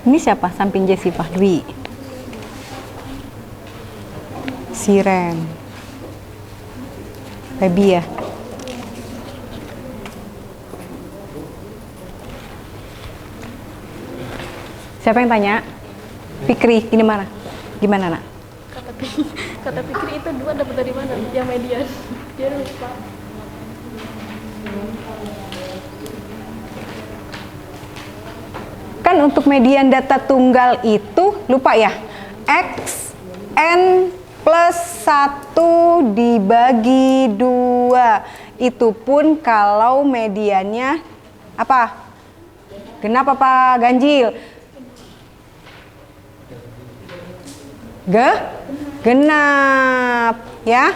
Speaker 2: Ini siapa? Samping Jessy Dwi. Siren. Baby ya. Siapa yang tanya? Fikri, ini mana? Gimana, Nak?
Speaker 3: Kata Fikri itu 2 dapat dari mana? Yang median. Dia lupa.
Speaker 2: Kan untuk median data tunggal itu lupa ya. X N plus 1 dibagi 2. Itu pun kalau mediannya apa? Genap apa ganjil? Genap ya.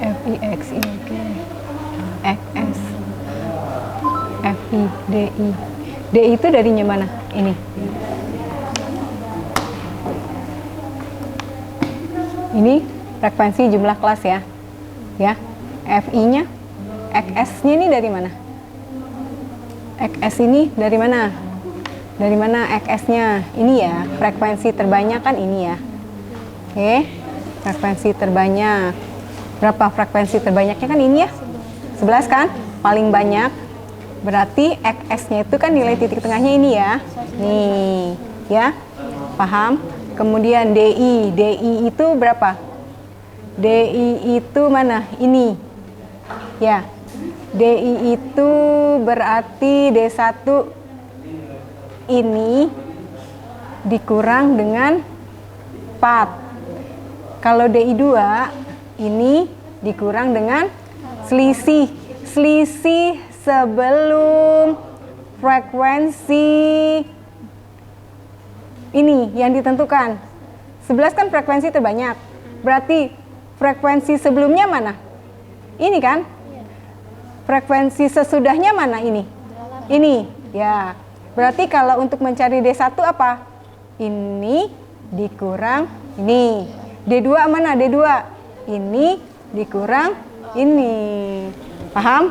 Speaker 2: F I X I G X S F I D I D itu darinya mana? Ini frekuensi jumlah kelas ya. Ya. F I nya X S nya ini dari mana? X S ini dari mana? Dari mana X S nya? Ini ya, frekuensi terbanyak kan ini ya. Oke. Frekuensi terbanyak. Berapa frekuensi terbanyaknya kan ini ya? 11 kan? Paling banyak. Berarti XS-nya itu kan nilai titik tengahnya ini ya. Nih, ya. Paham? Kemudian DI. DI itu berapa? DI itu mana? Ini. Ya. DI itu berarti D1 ini dikurang dengan 4. Kalau DI2 ini dikurang dengan selisih sebelum frekuensi ini yang ditentukan. 11 kan frekuensi terbanyak. Berarti frekuensi sebelumnya mana? Ini kan? Frekuensi sesudahnya mana ini? Ini, ya. Berarti kalau untuk mencari D1 apa? Ini dikurang ini. D2 mana? D2. Ini dikurang ini. Paham?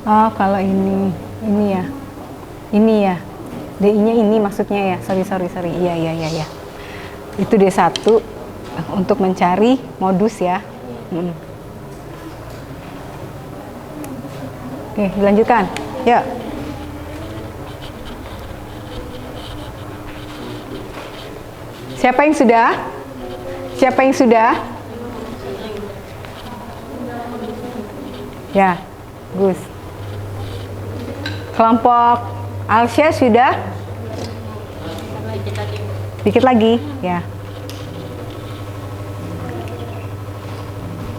Speaker 2: Oh, kalau ini ya. Ini ya. DI-nya ini maksudnya ya. Sorry. Iya. Itu D1 untuk mencari modus ya. Oke, dilanjutkan. Ya. Siapa yang sudah? Ya, Gus. Kelompok Alsya sudah? Dikit lagi, ya.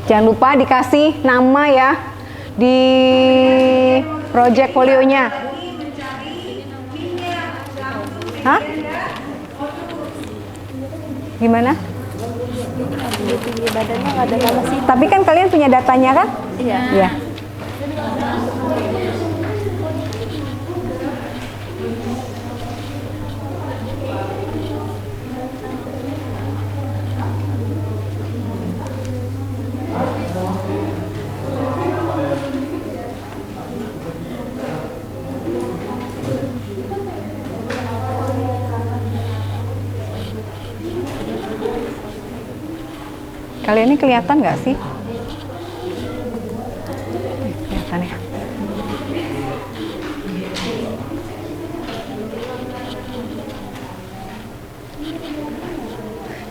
Speaker 2: Jangan lupa dikasih nama ya di project folionya. Hah? Gimana?
Speaker 9: Di tinggi badannya nggak ada nama sih.
Speaker 2: Tapi kan kalian punya datanya kan?
Speaker 9: Iya.
Speaker 2: Iya. Kalian ini kelihatan nggak sih? Kelihatan ya.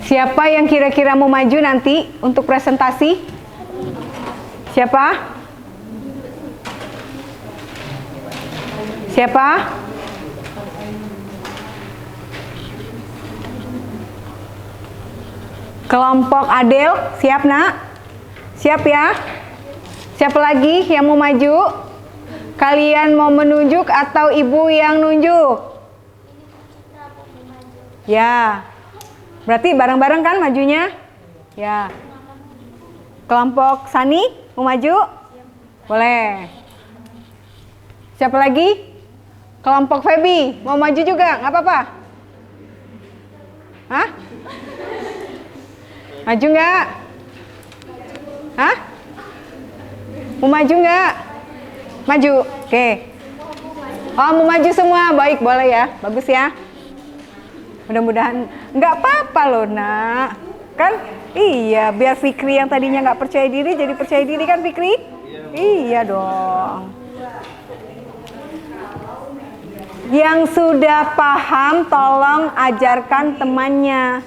Speaker 2: Siapa yang kira-kira mau maju nanti untuk presentasi? Siapa? Kelompok Adel, siap nak? Siap ya? Siapa lagi yang mau maju? Kalian mau menunjuk atau ibu yang nunjuk? Ya, berarti bareng-bareng kan majunya? Ya. Kelompok Sani mau maju? Boleh. Siapa lagi? Kelompok Feby mau maju juga? Nggak apa-apa? Hah? Maju nggak? Hah? Mau maju nggak? Maju, oke. Oh, mau maju semua, baik, boleh ya, bagus ya. Mudah-mudahan nggak apa-apa loh nak. Kan? Iya, biar Fikri yang tadinya nggak percaya diri jadi percaya diri kan Fikri? Iya dong. Yang sudah paham tolong ajarkan temannya,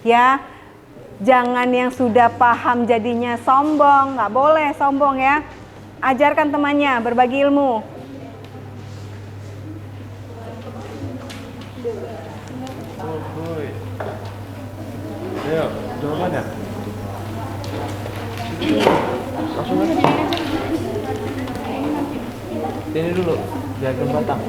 Speaker 2: ya. Jangan yang sudah paham jadinya sombong, nggak boleh sombong ya. Ajarkan temannya, berbagi ilmu.
Speaker 7: Ayo, jawabannya. Langsung aja. Ini dulu, diagram batang.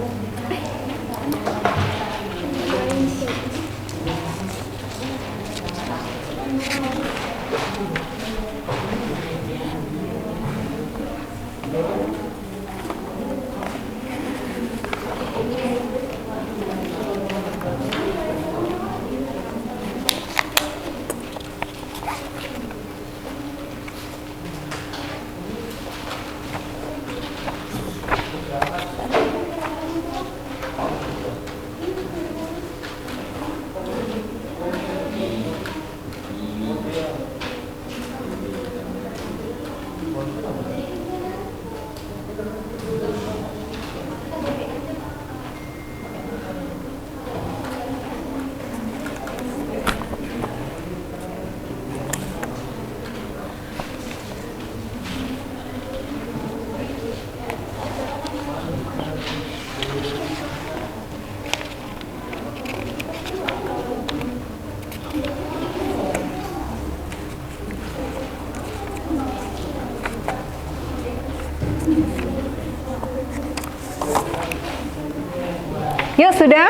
Speaker 2: Yuk, sudah?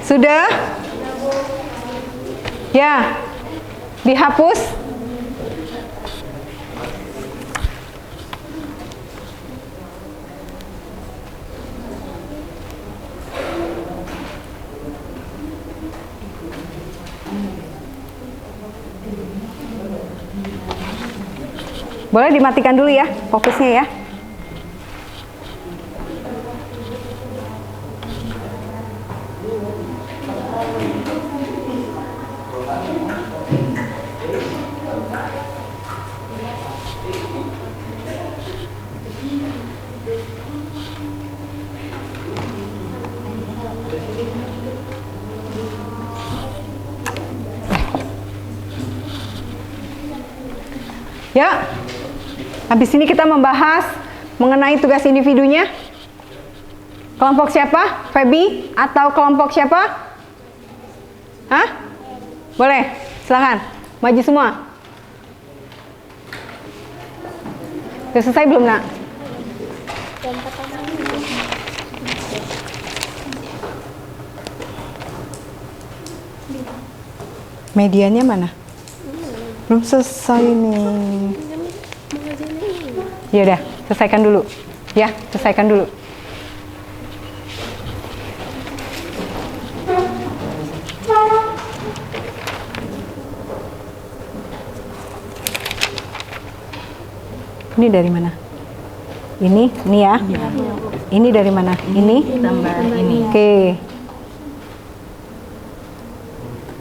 Speaker 2: Sudah? Ya, dihapus. Boleh dimatikan dulu ya, fokusnya ya. Ya, habis ini kita membahas mengenai tugas individunya. Kelompok siapa? Feby atau kelompok siapa? Hah? Boleh, silakan. Maju semua. Sudah selesai belum, Nak? Medianya mana? Belum selesai nih. Ya udah, selesaikan dulu. Ya, selesaikan dulu. Ini dari mana? Ini ya. Ini dari mana? Ini
Speaker 1: Tambah ini.
Speaker 2: Oke.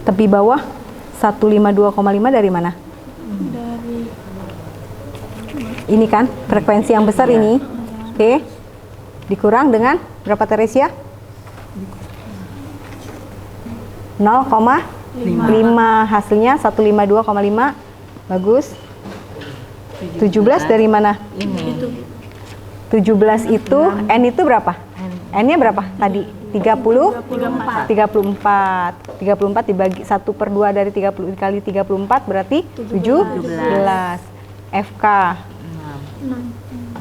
Speaker 2: Tepi bawah 152,5 dari mana? Ini kan frekuensi yang besar ini. Oke. Dikurang dengan berapa, Teresia? 0,5. Hasilnya 152,5. Bagus. 17 dari mana?
Speaker 1: Ini.
Speaker 2: 17 itu N itu berapa? N-nya berapa tadi? 34 dibagi 1/2 dari 30 kali 34 berarti 17. FK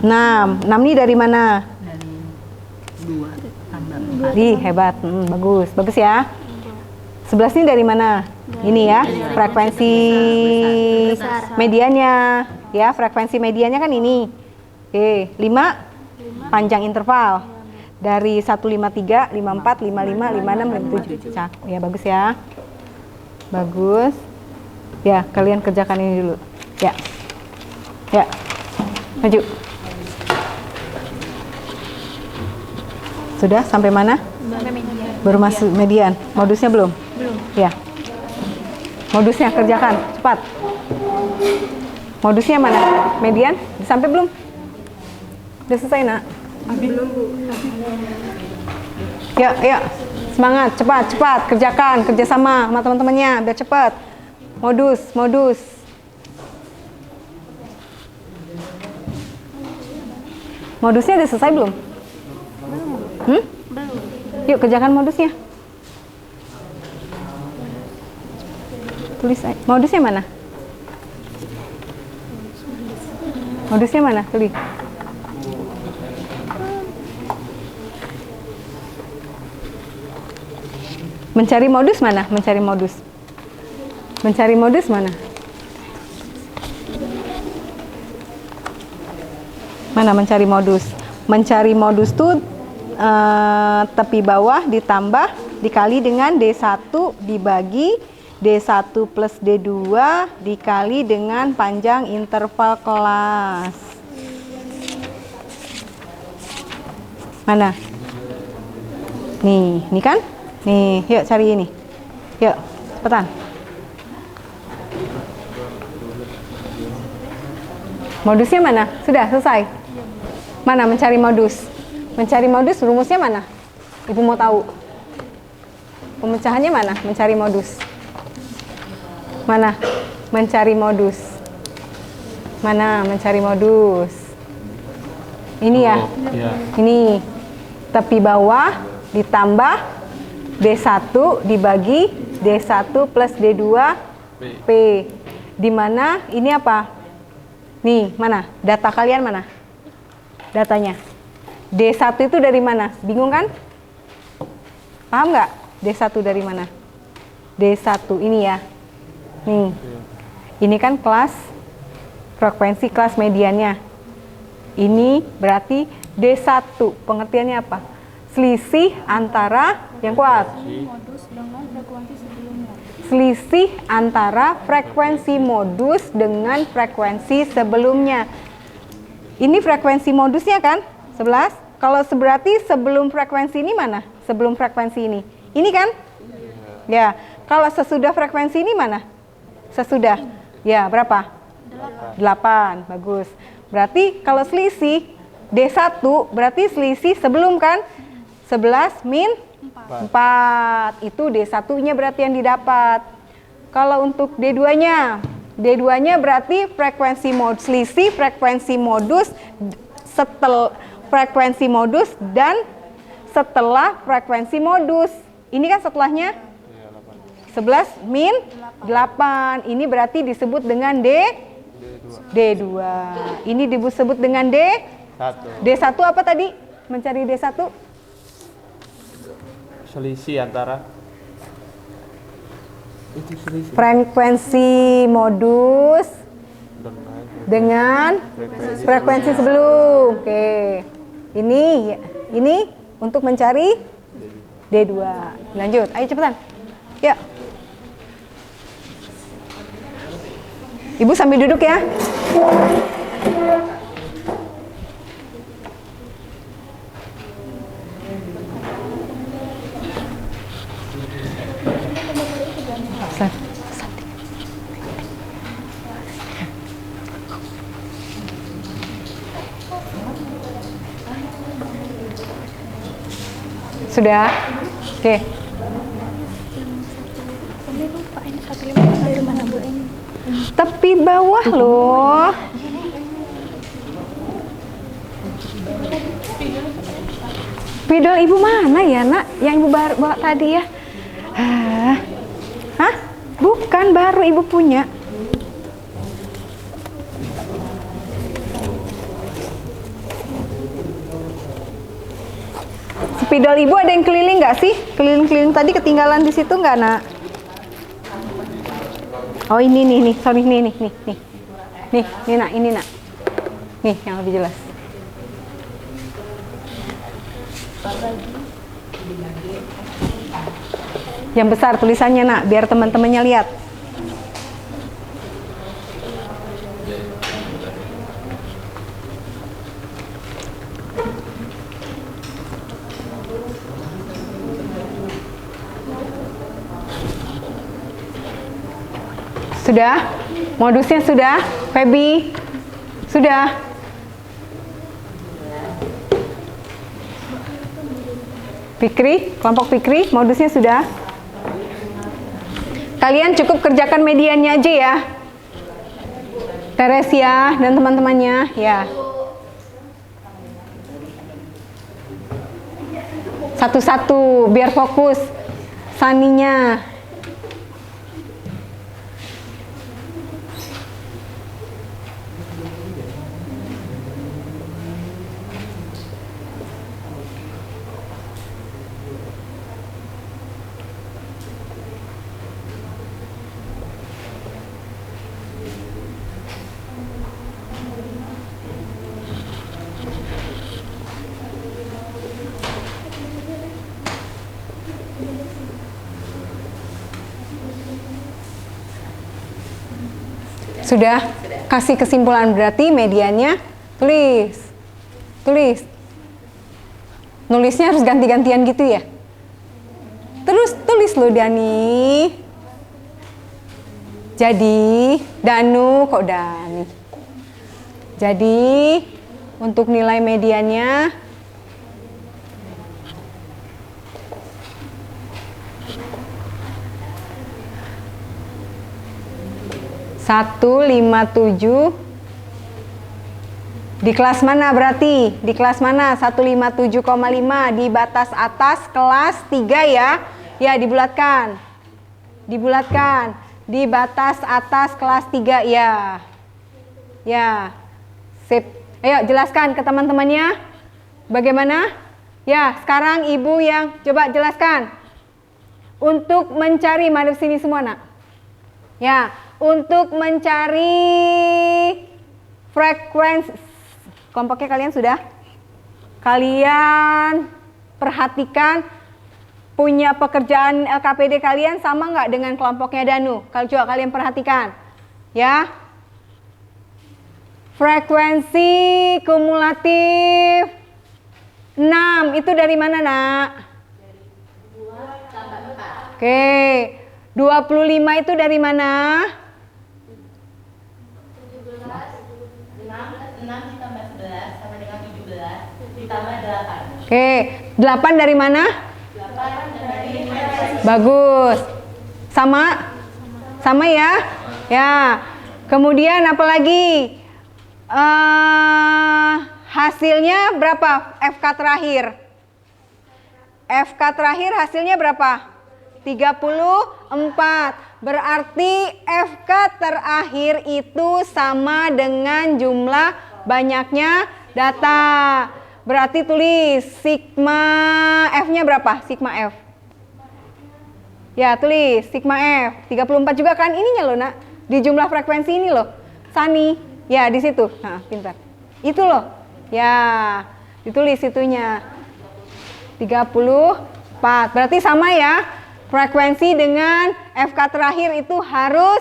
Speaker 2: 6 ini dari mana?
Speaker 1: Dari 2 tambah 4.
Speaker 2: Hebat, bagus ya. 11 ini dari mana? Ini ya, frekuensi medianya ya, frekuensi medianya kan ini. Oke, 5 panjang interval dari 153, 54, 55, 56, 57. Ya, bagus ya. Bagus. Ya, kalian kerjakan ini dulu. Ya. Ya. Maju. Sudah sampai mana? Baru masuk median. Modusnya belum? Belum. Ya. Modusnya kerjakan, cepat. Modusnya mana? Median? Sampai belum? Udah selesai, Nak? Belum, Bu. Ya. Semangat, cepat. Kerjakan, kerjasama sama teman-temannya, biar cepat. Modus. Modusnya udah selesai belum? Belum. Yuk, kerjakan modusnya. Tulis aja. Modusnya mana? Tulis. Mencari modus mana? Mencari modus mana? Mana mencari modus? Mencari modus tuh tepi bawah ditambah dikali dengan D1 dibagi D1 plus D2 dikali dengan panjang interval kelas. Mana? Nih kan? Nih, yuk cari ini. Yuk, cepetan. Modusnya mana? Sudah selesai? Mana mencari modus? Mencari modus rumusnya mana? Ibu mau tahu. Pemecahannya mana? Mencari modus. Mana? Mencari modus. Mana mencari modus? Ini ya?
Speaker 7: Iya.
Speaker 2: Ini tepi bawah ditambah D1 dibagi D1 plus D2 P. Di mana ini apa? Nih, mana? Data kalian mana? Datanya. D1 itu dari mana? Bingung kan? Paham nggak? D1 dari mana? D1 ini ya. Nih. Ini kan kelas frekuensi kelas mediannya. Ini berarti D1. Pengertiannya apa? Selisih antara yang kuat. Selisih antara frekuensi modus dengan frekuensi sebelumnya. Ini frekuensi modusnya kan? 11. Kalau berarti sebelum frekuensi ini mana? Sebelum frekuensi ini. Ini kan? Ya, kalau sesudah frekuensi ini mana? Sesudah. Ya, berapa? 8. Bagus. Berarti kalau selisih D1 berarti selisih sebelum kan? 11 min 4. Itu D1-nya berarti yang didapat. Kalau untuk D2-nya, D2-nya berarti selisih frekuensi modus frekuensi modus dan setelah frekuensi modus. Ini kan setelahnya 11 min 8. Ini berarti disebut dengan D2. Ini disebut dengan D1 apa tadi? Mencari D1?
Speaker 7: Selisih antara itu selisih
Speaker 2: Frekuensi modus dengan frekuensi sebelum. Oke. Ini untuk mencari D2. Lanjut. Ayo cepetan. Ya. Ibu sambil duduk ya. Sudah? Oke. Tepi bawah loh. Spidol ibu mana ya nak? Yang ibu bawa tadi ya? Hah? Bukan, baru ibu punya. Spidol ibu ada yang keliling nggak sih? Keliling-keliling tadi ketinggalan di situ nggak nak? Oh ini nih, sorry nih nak, ini nak, nih yang lebih jelas. Yang besar tulisannya nak, biar teman-temannya lihat. Sudah? Modusnya sudah? Feby? Sudah? Fikri? Kelompok Fikri? Modusnya sudah? Kalian cukup kerjakan mediannya aja ya. Teresia dan teman-temannya ya. Satu-satu biar fokus. Saninya. Sudah? Kasih kesimpulan berarti mediannya tulis. Nulisnya harus ganti-gantian gitu ya. Terus tulis loh Dani. Jadi Danu kok Dani. Jadi untuk nilai mediannya Satu 157. Di kelas mana berarti? Di kelas mana? 157,5 di batas atas kelas 3 ya. Ya, dibulatkan. Dibulatkan. Di batas atas kelas 3 ya. Ya. Sip. Ayo jelaskan ke teman-temannya. Bagaimana? Ya, sekarang ibu yang coba jelaskan. Untuk mencari, madep sini semua nak. Ya, untuk mencari frekuensi, kelompoknya kalian sudah? Kalian perhatikan punya pekerjaan LKPD kalian sama nggak dengan kelompoknya Danu? Kalau coba kalian perhatikan, ya. Frekuensi kumulatif 6 itu dari mana nak? Oke, 25 itu dari mana?
Speaker 5: 6 ditambah 11 sama dengan 17 ditambah 8.
Speaker 2: Oke, 8 dari mana?
Speaker 5: 8 dari 5.
Speaker 2: Bagus. Sama? Sama ya? Ya. Kemudian apa lagi? Hasilnya berapa? FK terakhir. FK terakhir hasilnya berapa? 34. Berarti FK terakhir itu sama dengan jumlah banyaknya data. Berarti tulis sigma F-nya berapa? Sigma F. Ya, tulis sigma F. 34 juga kan ininya loh, Nak. Di jumlah frekuensi ini loh. Sani. Ya, di situ. Nah, pintar. Itu loh. Ya, ditulis itunya. 34. Berarti sama ya. Frekuensi dengan FK terakhir itu harus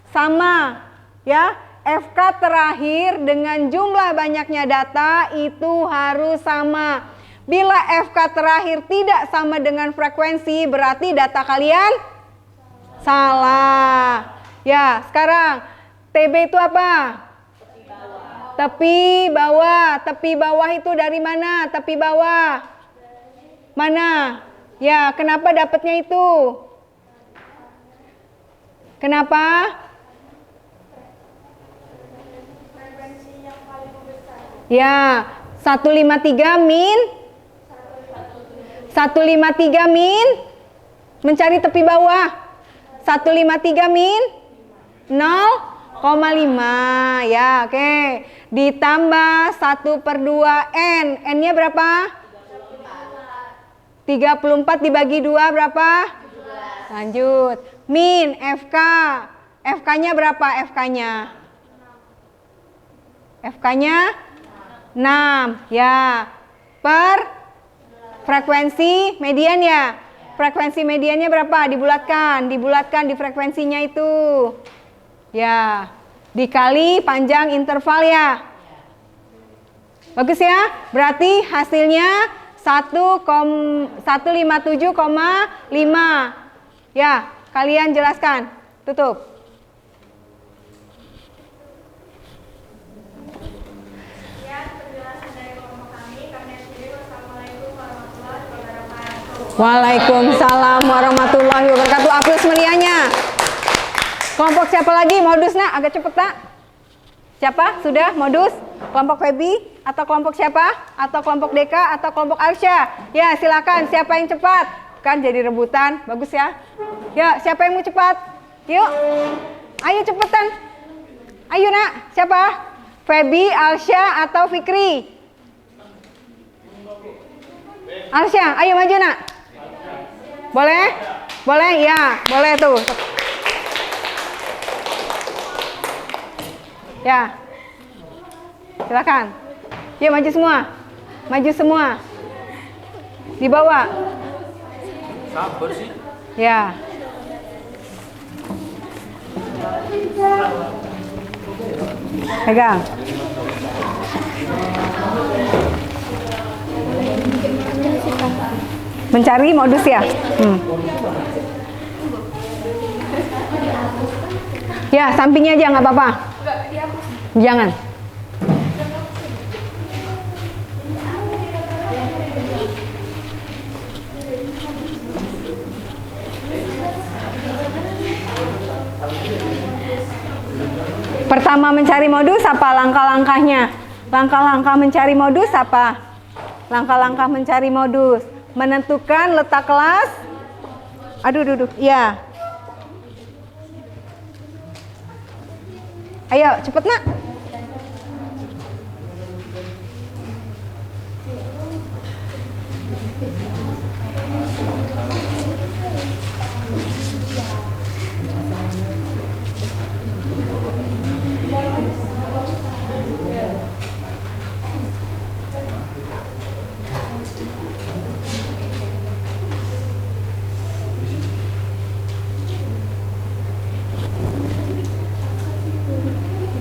Speaker 2: sama. Ya, FK terakhir dengan jumlah banyaknya data itu harus sama. Bila FK terakhir tidak sama dengan frekuensi, berarti data kalian salah. Ya, sekarang TB itu apa? Tepi bawah. Tepi bawah itu dari mana? Tepi bawah. Mana? Ya, kenapa dapatnya itu? Kenapa?
Speaker 3: Frekuensi yang paling besar.
Speaker 2: Ya, 153 min 153 min mencari tepi bawah. 153 min 0,5. Ya, oke. Ditambah 1/2 N. N-nya berapa? 34 dibagi 2 berapa? 17. Lanjut. Min FK. FK-nya berapa FK-nya? FK-nya 6. Ya. Per frekuensi median ya. Frekuensi mediannya berapa? Dibulatkan. Dibulatkan di frekuensinya itu. Ya. Dikali panjang interval ya. Bagus ya? Berarti hasilnya 157,5. Ya, kalian jelaskan. Tutup.
Speaker 3: Sekian penjelasan dari kelompok kami. Kami akhiri. Wassalamualaikum warahmatullahi wabarakatuh.
Speaker 2: Waalaikumsalam warahmatullahi wabarakatuh. Aplaus meriahnya. Kelompok siapa lagi? Modus nak, agak cepet nak. Siapa? Sudah modus? Kelompok Febi? Atau kelompok siapa? Atau kelompok Deka? Atau kelompok Alsya? Ya, silakan. Siapa yang cepat? Kan jadi rebutan. Bagus ya. Ya, siapa yang mau cepat? Yuk. Ayo cepetan. Ayo nak. Siapa? Febi, Alsya, atau Fikri? Alsya, ayo maju nak. Boleh? Boleh? Ya, boleh tuh. Ya. Silakan. Ya, maju semua. Maju semua. Dibawa.
Speaker 7: Sabar sih.
Speaker 2: Ya. Pegang. Mencari modus ya? Ya, sampingnya aja nggak apa-apa. Jangan. Pertama mencari modus apa langkah-langkahnya? Langkah-langkah mencari modus apa? Langkah-langkah mencari modus. Menentukan letak kelas. Aduh, duduk. Iya. Ayo, cepet nak.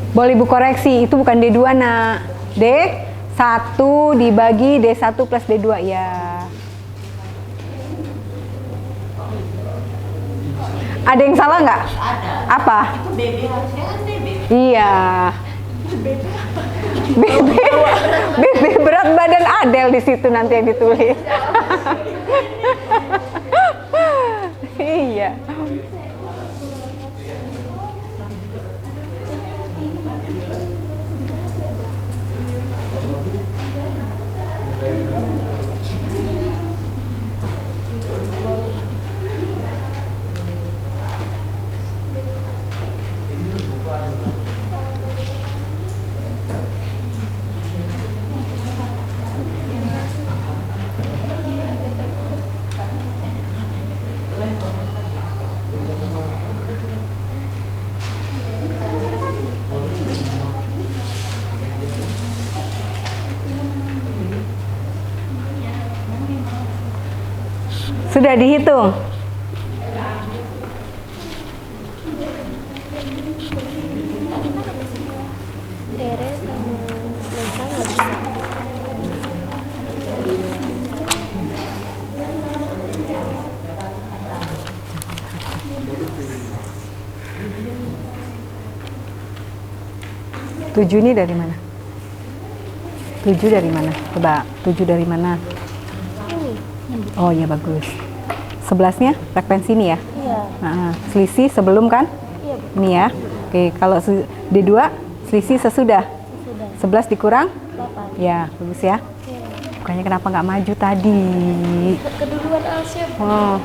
Speaker 2: Boleh ibu koreksi, itu bukan D2 nak. D1 dibagi D1 plus D2 ya. Ada yang salah nggak?
Speaker 5: Ada.
Speaker 2: Apa?
Speaker 5: Itu BB harusnya kan BB.
Speaker 2: Iya. BB berat badan Adel di situ nanti yang ditulis. Iya. Sudah dihitung?
Speaker 9: Tere sama Nesa nggak bisa.
Speaker 2: Tujuh ini dari mana? Tujuh dari mana? Coba, tujuh dari mana? Oh iya bagus. 11-nya frekuensi ini ya?
Speaker 9: Iya.
Speaker 2: Nah, selisih sebelum kan?
Speaker 9: Iya.
Speaker 2: Ini ya. Oke, kalau D2 selisih sesudah.
Speaker 9: Sudah.
Speaker 2: 11 dikurang?
Speaker 9: 8.
Speaker 2: Ya, bagus ya.
Speaker 9: Oke.
Speaker 2: Bukannya kenapa nggak maju tadi?
Speaker 9: Keduluan Alsya.
Speaker 2: Oh.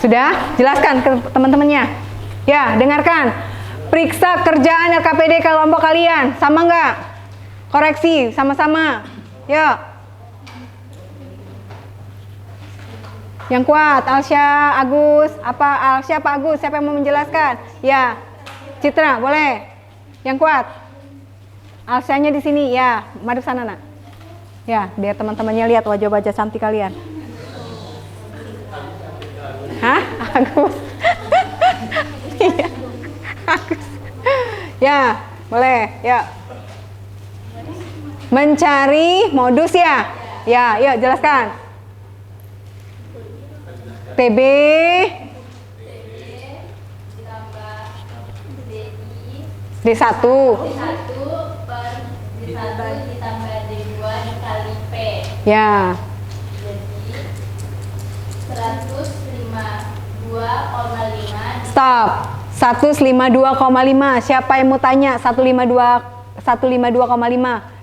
Speaker 2: Sudah? Jelaskan ke teman-temannya. Ya, dengarkan. Periksa kerjaan LKPD kelompok kalian. Sama nggak? Koreksi, sama-sama. Yuk. Yang kuat, Alsya, Agus, apa Alsya, Pak Agus, siapa yang mau menjelaskan? Ya, Citra, boleh. Yang kuat, Alsyanya di sini, ya, madu sana nak. Ya, biar teman-temannya lihat wajah-wajah cantik kalian. Hah, Agus? Iya, Agus. Ya, boleh, ya. Mencari modus ya? Ya, yuk jelaskan. TB D1
Speaker 3: D1 per D1 ditambah D2 dikali P.
Speaker 2: ya.
Speaker 3: Jadi 152,5.
Speaker 2: Stop. 152,5. Siapa yang mau tanya 152,5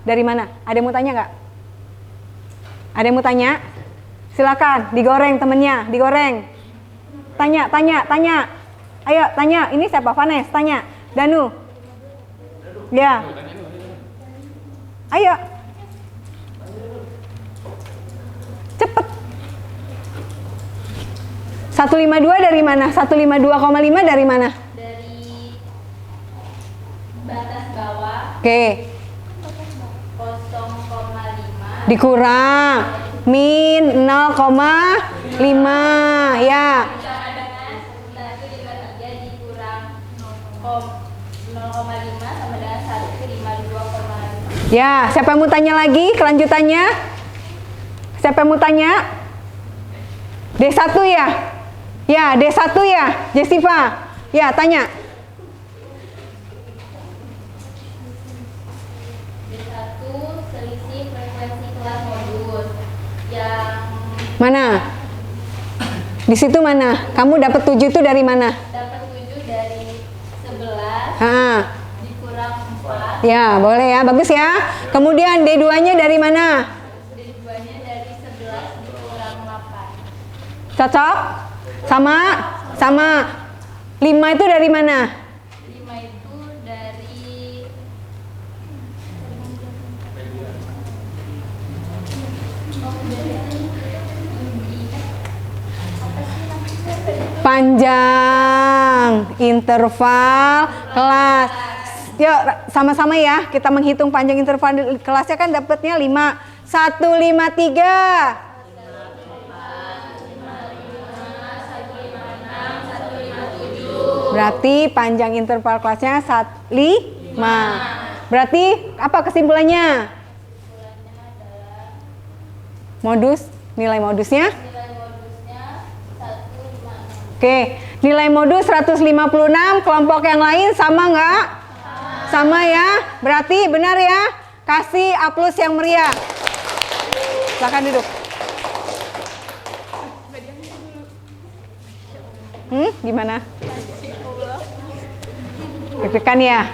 Speaker 2: dari mana? Ada yang mau tanya nggak? Ada yang mau tanya? Silakan, digoreng temennya, digoreng. Tanya. Ayo, tanya. Ini siapa? Vanes, tanya. Danu. Ya. Ayo. Cepet. 152 dari mana? 152,5 dari mana?
Speaker 3: Dari batas bawah
Speaker 2: Oke.
Speaker 3: 0,5
Speaker 2: Dikurang min 0,5 ya.
Speaker 3: sama dengan 153 dikurang 0,5 sama dengan 152,5.
Speaker 2: Ya, siapa yang mau tanya lagi kelanjutannya? Siapa yang mau tanya? D1 ya? Ya, D1 ya, Jessica. Ya, tanya.
Speaker 3: D1 selisih frekuensi kelas modus yang
Speaker 2: Mana? Di situ mana? Kamu dapat 7 itu dari mana?
Speaker 3: dapat 7 dari 11 dikurang 4.
Speaker 2: Ya, boleh ya, bagus ya. Kemudian D2-nya dari mana?
Speaker 3: D2-nya dari 11 dikurang 8.
Speaker 2: Cocok? Sama? 5 itu dari mana?
Speaker 3: 5 itu dari
Speaker 2: Panjang interval kelas. Yuk sama-sama ya, kita menghitung panjang interval kelasnya kan dapatnya 5. 153. Berarti panjang interval kelasnya 5. Berarti apa kesimpulannya? Modus, nilai modusnya?
Speaker 3: nilai modusnya 156.
Speaker 2: Oke, Nilai modus 156, kelompok yang lain sama nggak? Sama ya, berarti benar ya. Kasih A+ yang meriah. Silakan duduk. Gimana? Deg-degan ya.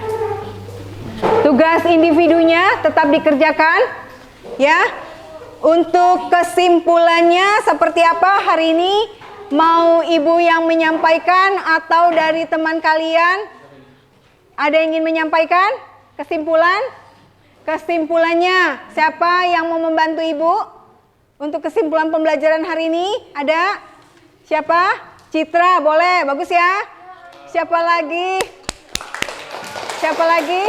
Speaker 2: Tugas individunya tetap dikerjakan ya. Untuk kesimpulannya seperti apa hari ini? Mau ibu yang menyampaikan atau dari teman kalian? Ada yang ingin menyampaikan kesimpulan? Kesimpulannya siapa yang mau membantu ibu? Untuk kesimpulan pembelajaran hari ini ada? Siapa? Citra, boleh, bagus ya. Siapa lagi? Siapa lagi?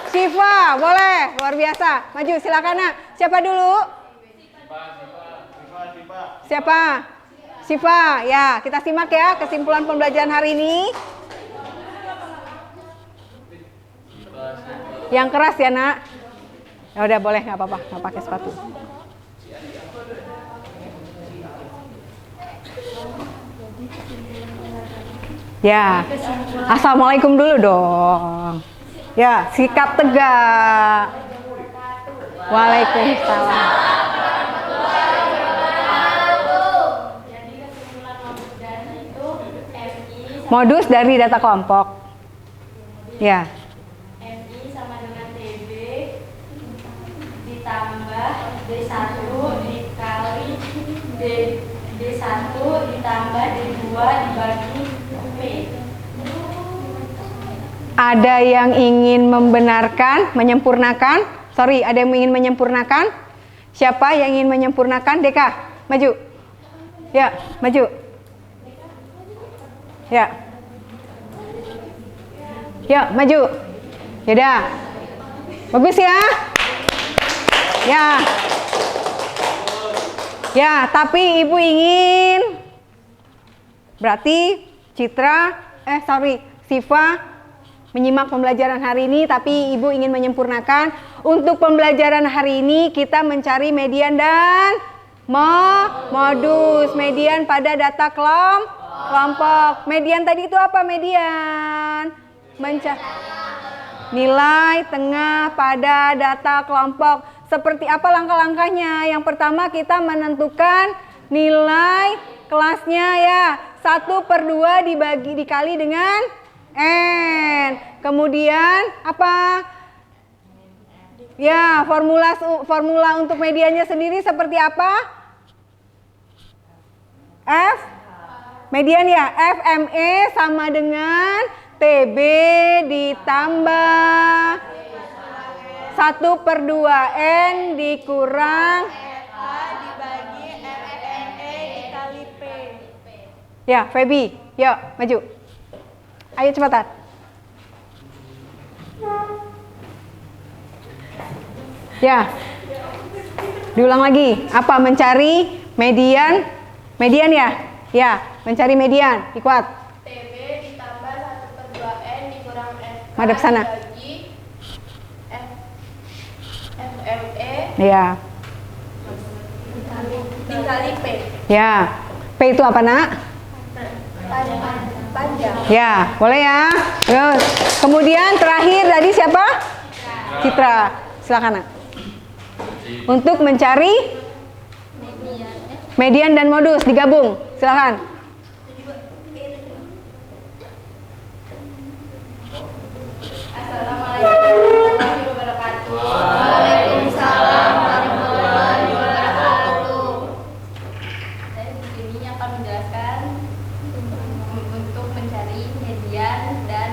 Speaker 2: Syifa, boleh, luar biasa. Maju, silakan nak. Siapa dulu? Siapa? Syifa, ya kita simak ya kesimpulan pembelajaran hari ini. Yang keras ya nak. Ya udah boleh, nggak apa-apa, nggak pakai sepatu. Ya, assalamualaikum dulu dong. Ya, sikap tegak. Waalaikumsalam. Modus dari data kelompok. Ya.
Speaker 3: MI sama dengan TB ditambah D1 dikali D1 ditambah D2 dibagi P.
Speaker 2: Ada yang ingin membenarkan, menyempurnakan? Sorry, ada yang ingin menyempurnakan? Siapa yang ingin menyempurnakan? Deka, maju. Ya, maju. Ya. Yuk, maju. Yaudah. Bagus ya? Ya. Ya, tapi ibu ingin. Berarti Citra, Syifa menyimak pembelajaran hari ini, tapi ibu ingin menyempurnakan. Untuk pembelajaran hari ini kita mencari median dan modus. Median pada data kelompok. Median tadi itu apa median? Nilai tengah pada data kelompok. Seperti apa langkah-langkahnya? Yang pertama kita menentukan nilai kelasnya ya. 1/2 dikali dengan N. Kemudian apa? Ya, formula untuk mediannya sendiri seperti apa? F median ya, FME sama dengan TB ditambah 1/2 N dikurang
Speaker 6: dibagi FME dikali P.
Speaker 2: Ya, Feby, yuk maju. Ayo cepetan. Ya, diulang lagi. Apa? Mencari median? Median ya? Ya, mencari median. Ikuat.
Speaker 3: TB ditambah 1/2 N dikurang FK
Speaker 2: Madep sana.
Speaker 3: dibagi FME
Speaker 2: Ya.
Speaker 3: dikali P.
Speaker 2: Ya. P itu apa, Nak?
Speaker 3: Panjang.
Speaker 2: Ya, boleh ya. Terus, kemudian terakhir tadi siapa? Citra. Silakan, Nak. Untuk mencari median dan modus digabung. Silakan.
Speaker 3: Assalamualaikum warahmatullahi wabarakatuh. Waalaikumsalam warahmatullahi wabarakatuh. Saya di sini akan menjelaskan untuk mencari median dan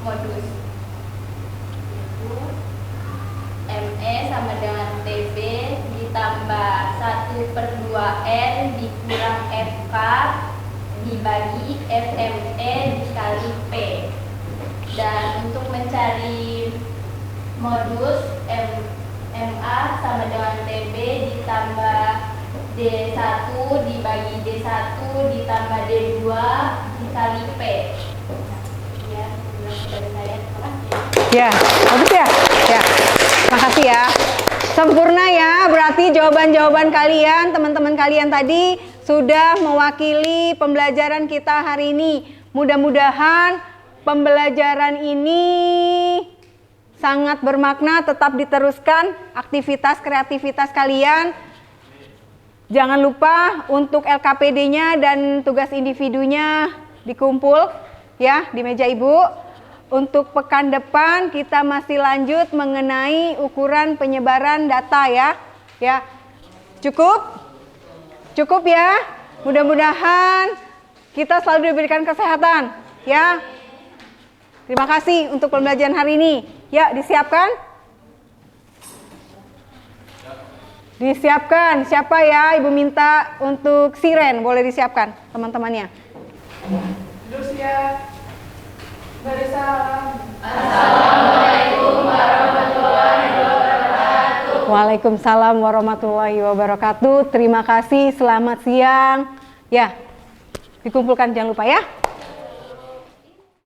Speaker 3: modus. ME sama dengan TB ditambah 1/2 N dikurang FK dibagi FME dikali P. Dan untuk mencari modus MA sama dengan TB ditambah D1 dibagi D1 ditambah D2 dikali P. Ya, dari saya. Terima kasih.
Speaker 2: Ya, bagus ya? Ya. Makasih ya. Sempurna ya. Berarti jawaban-jawaban kalian, teman-teman kalian tadi sudah mewakili pembelajaran kita hari ini. Mudah-mudahan pembelajaran ini sangat bermakna, tetap diteruskan aktivitas kreativitas kalian. Jangan lupa untuk LKPD-nya dan tugas individunya dikumpul ya di meja Ibu. Untuk pekan depan kita masih lanjut mengenai ukuran penyebaran data ya. Ya. Cukup? Cukup ya. Mudah-mudahan kita selalu diberikan kesehatan ya. Terima kasih untuk pembelajaran hari ini. Ya, disiapkan? Disiapkan. Siapa ya Ibu minta untuk siren? Boleh disiapkan teman-temannya.
Speaker 10: Terus ya.
Speaker 3: Assalamualaikum warahmatullahi wabarakatuh.
Speaker 2: Waalaikumsalam warahmatullahi wabarakatuh. Terima kasih, selamat siang. Ya, dikumpulkan jangan lupa ya.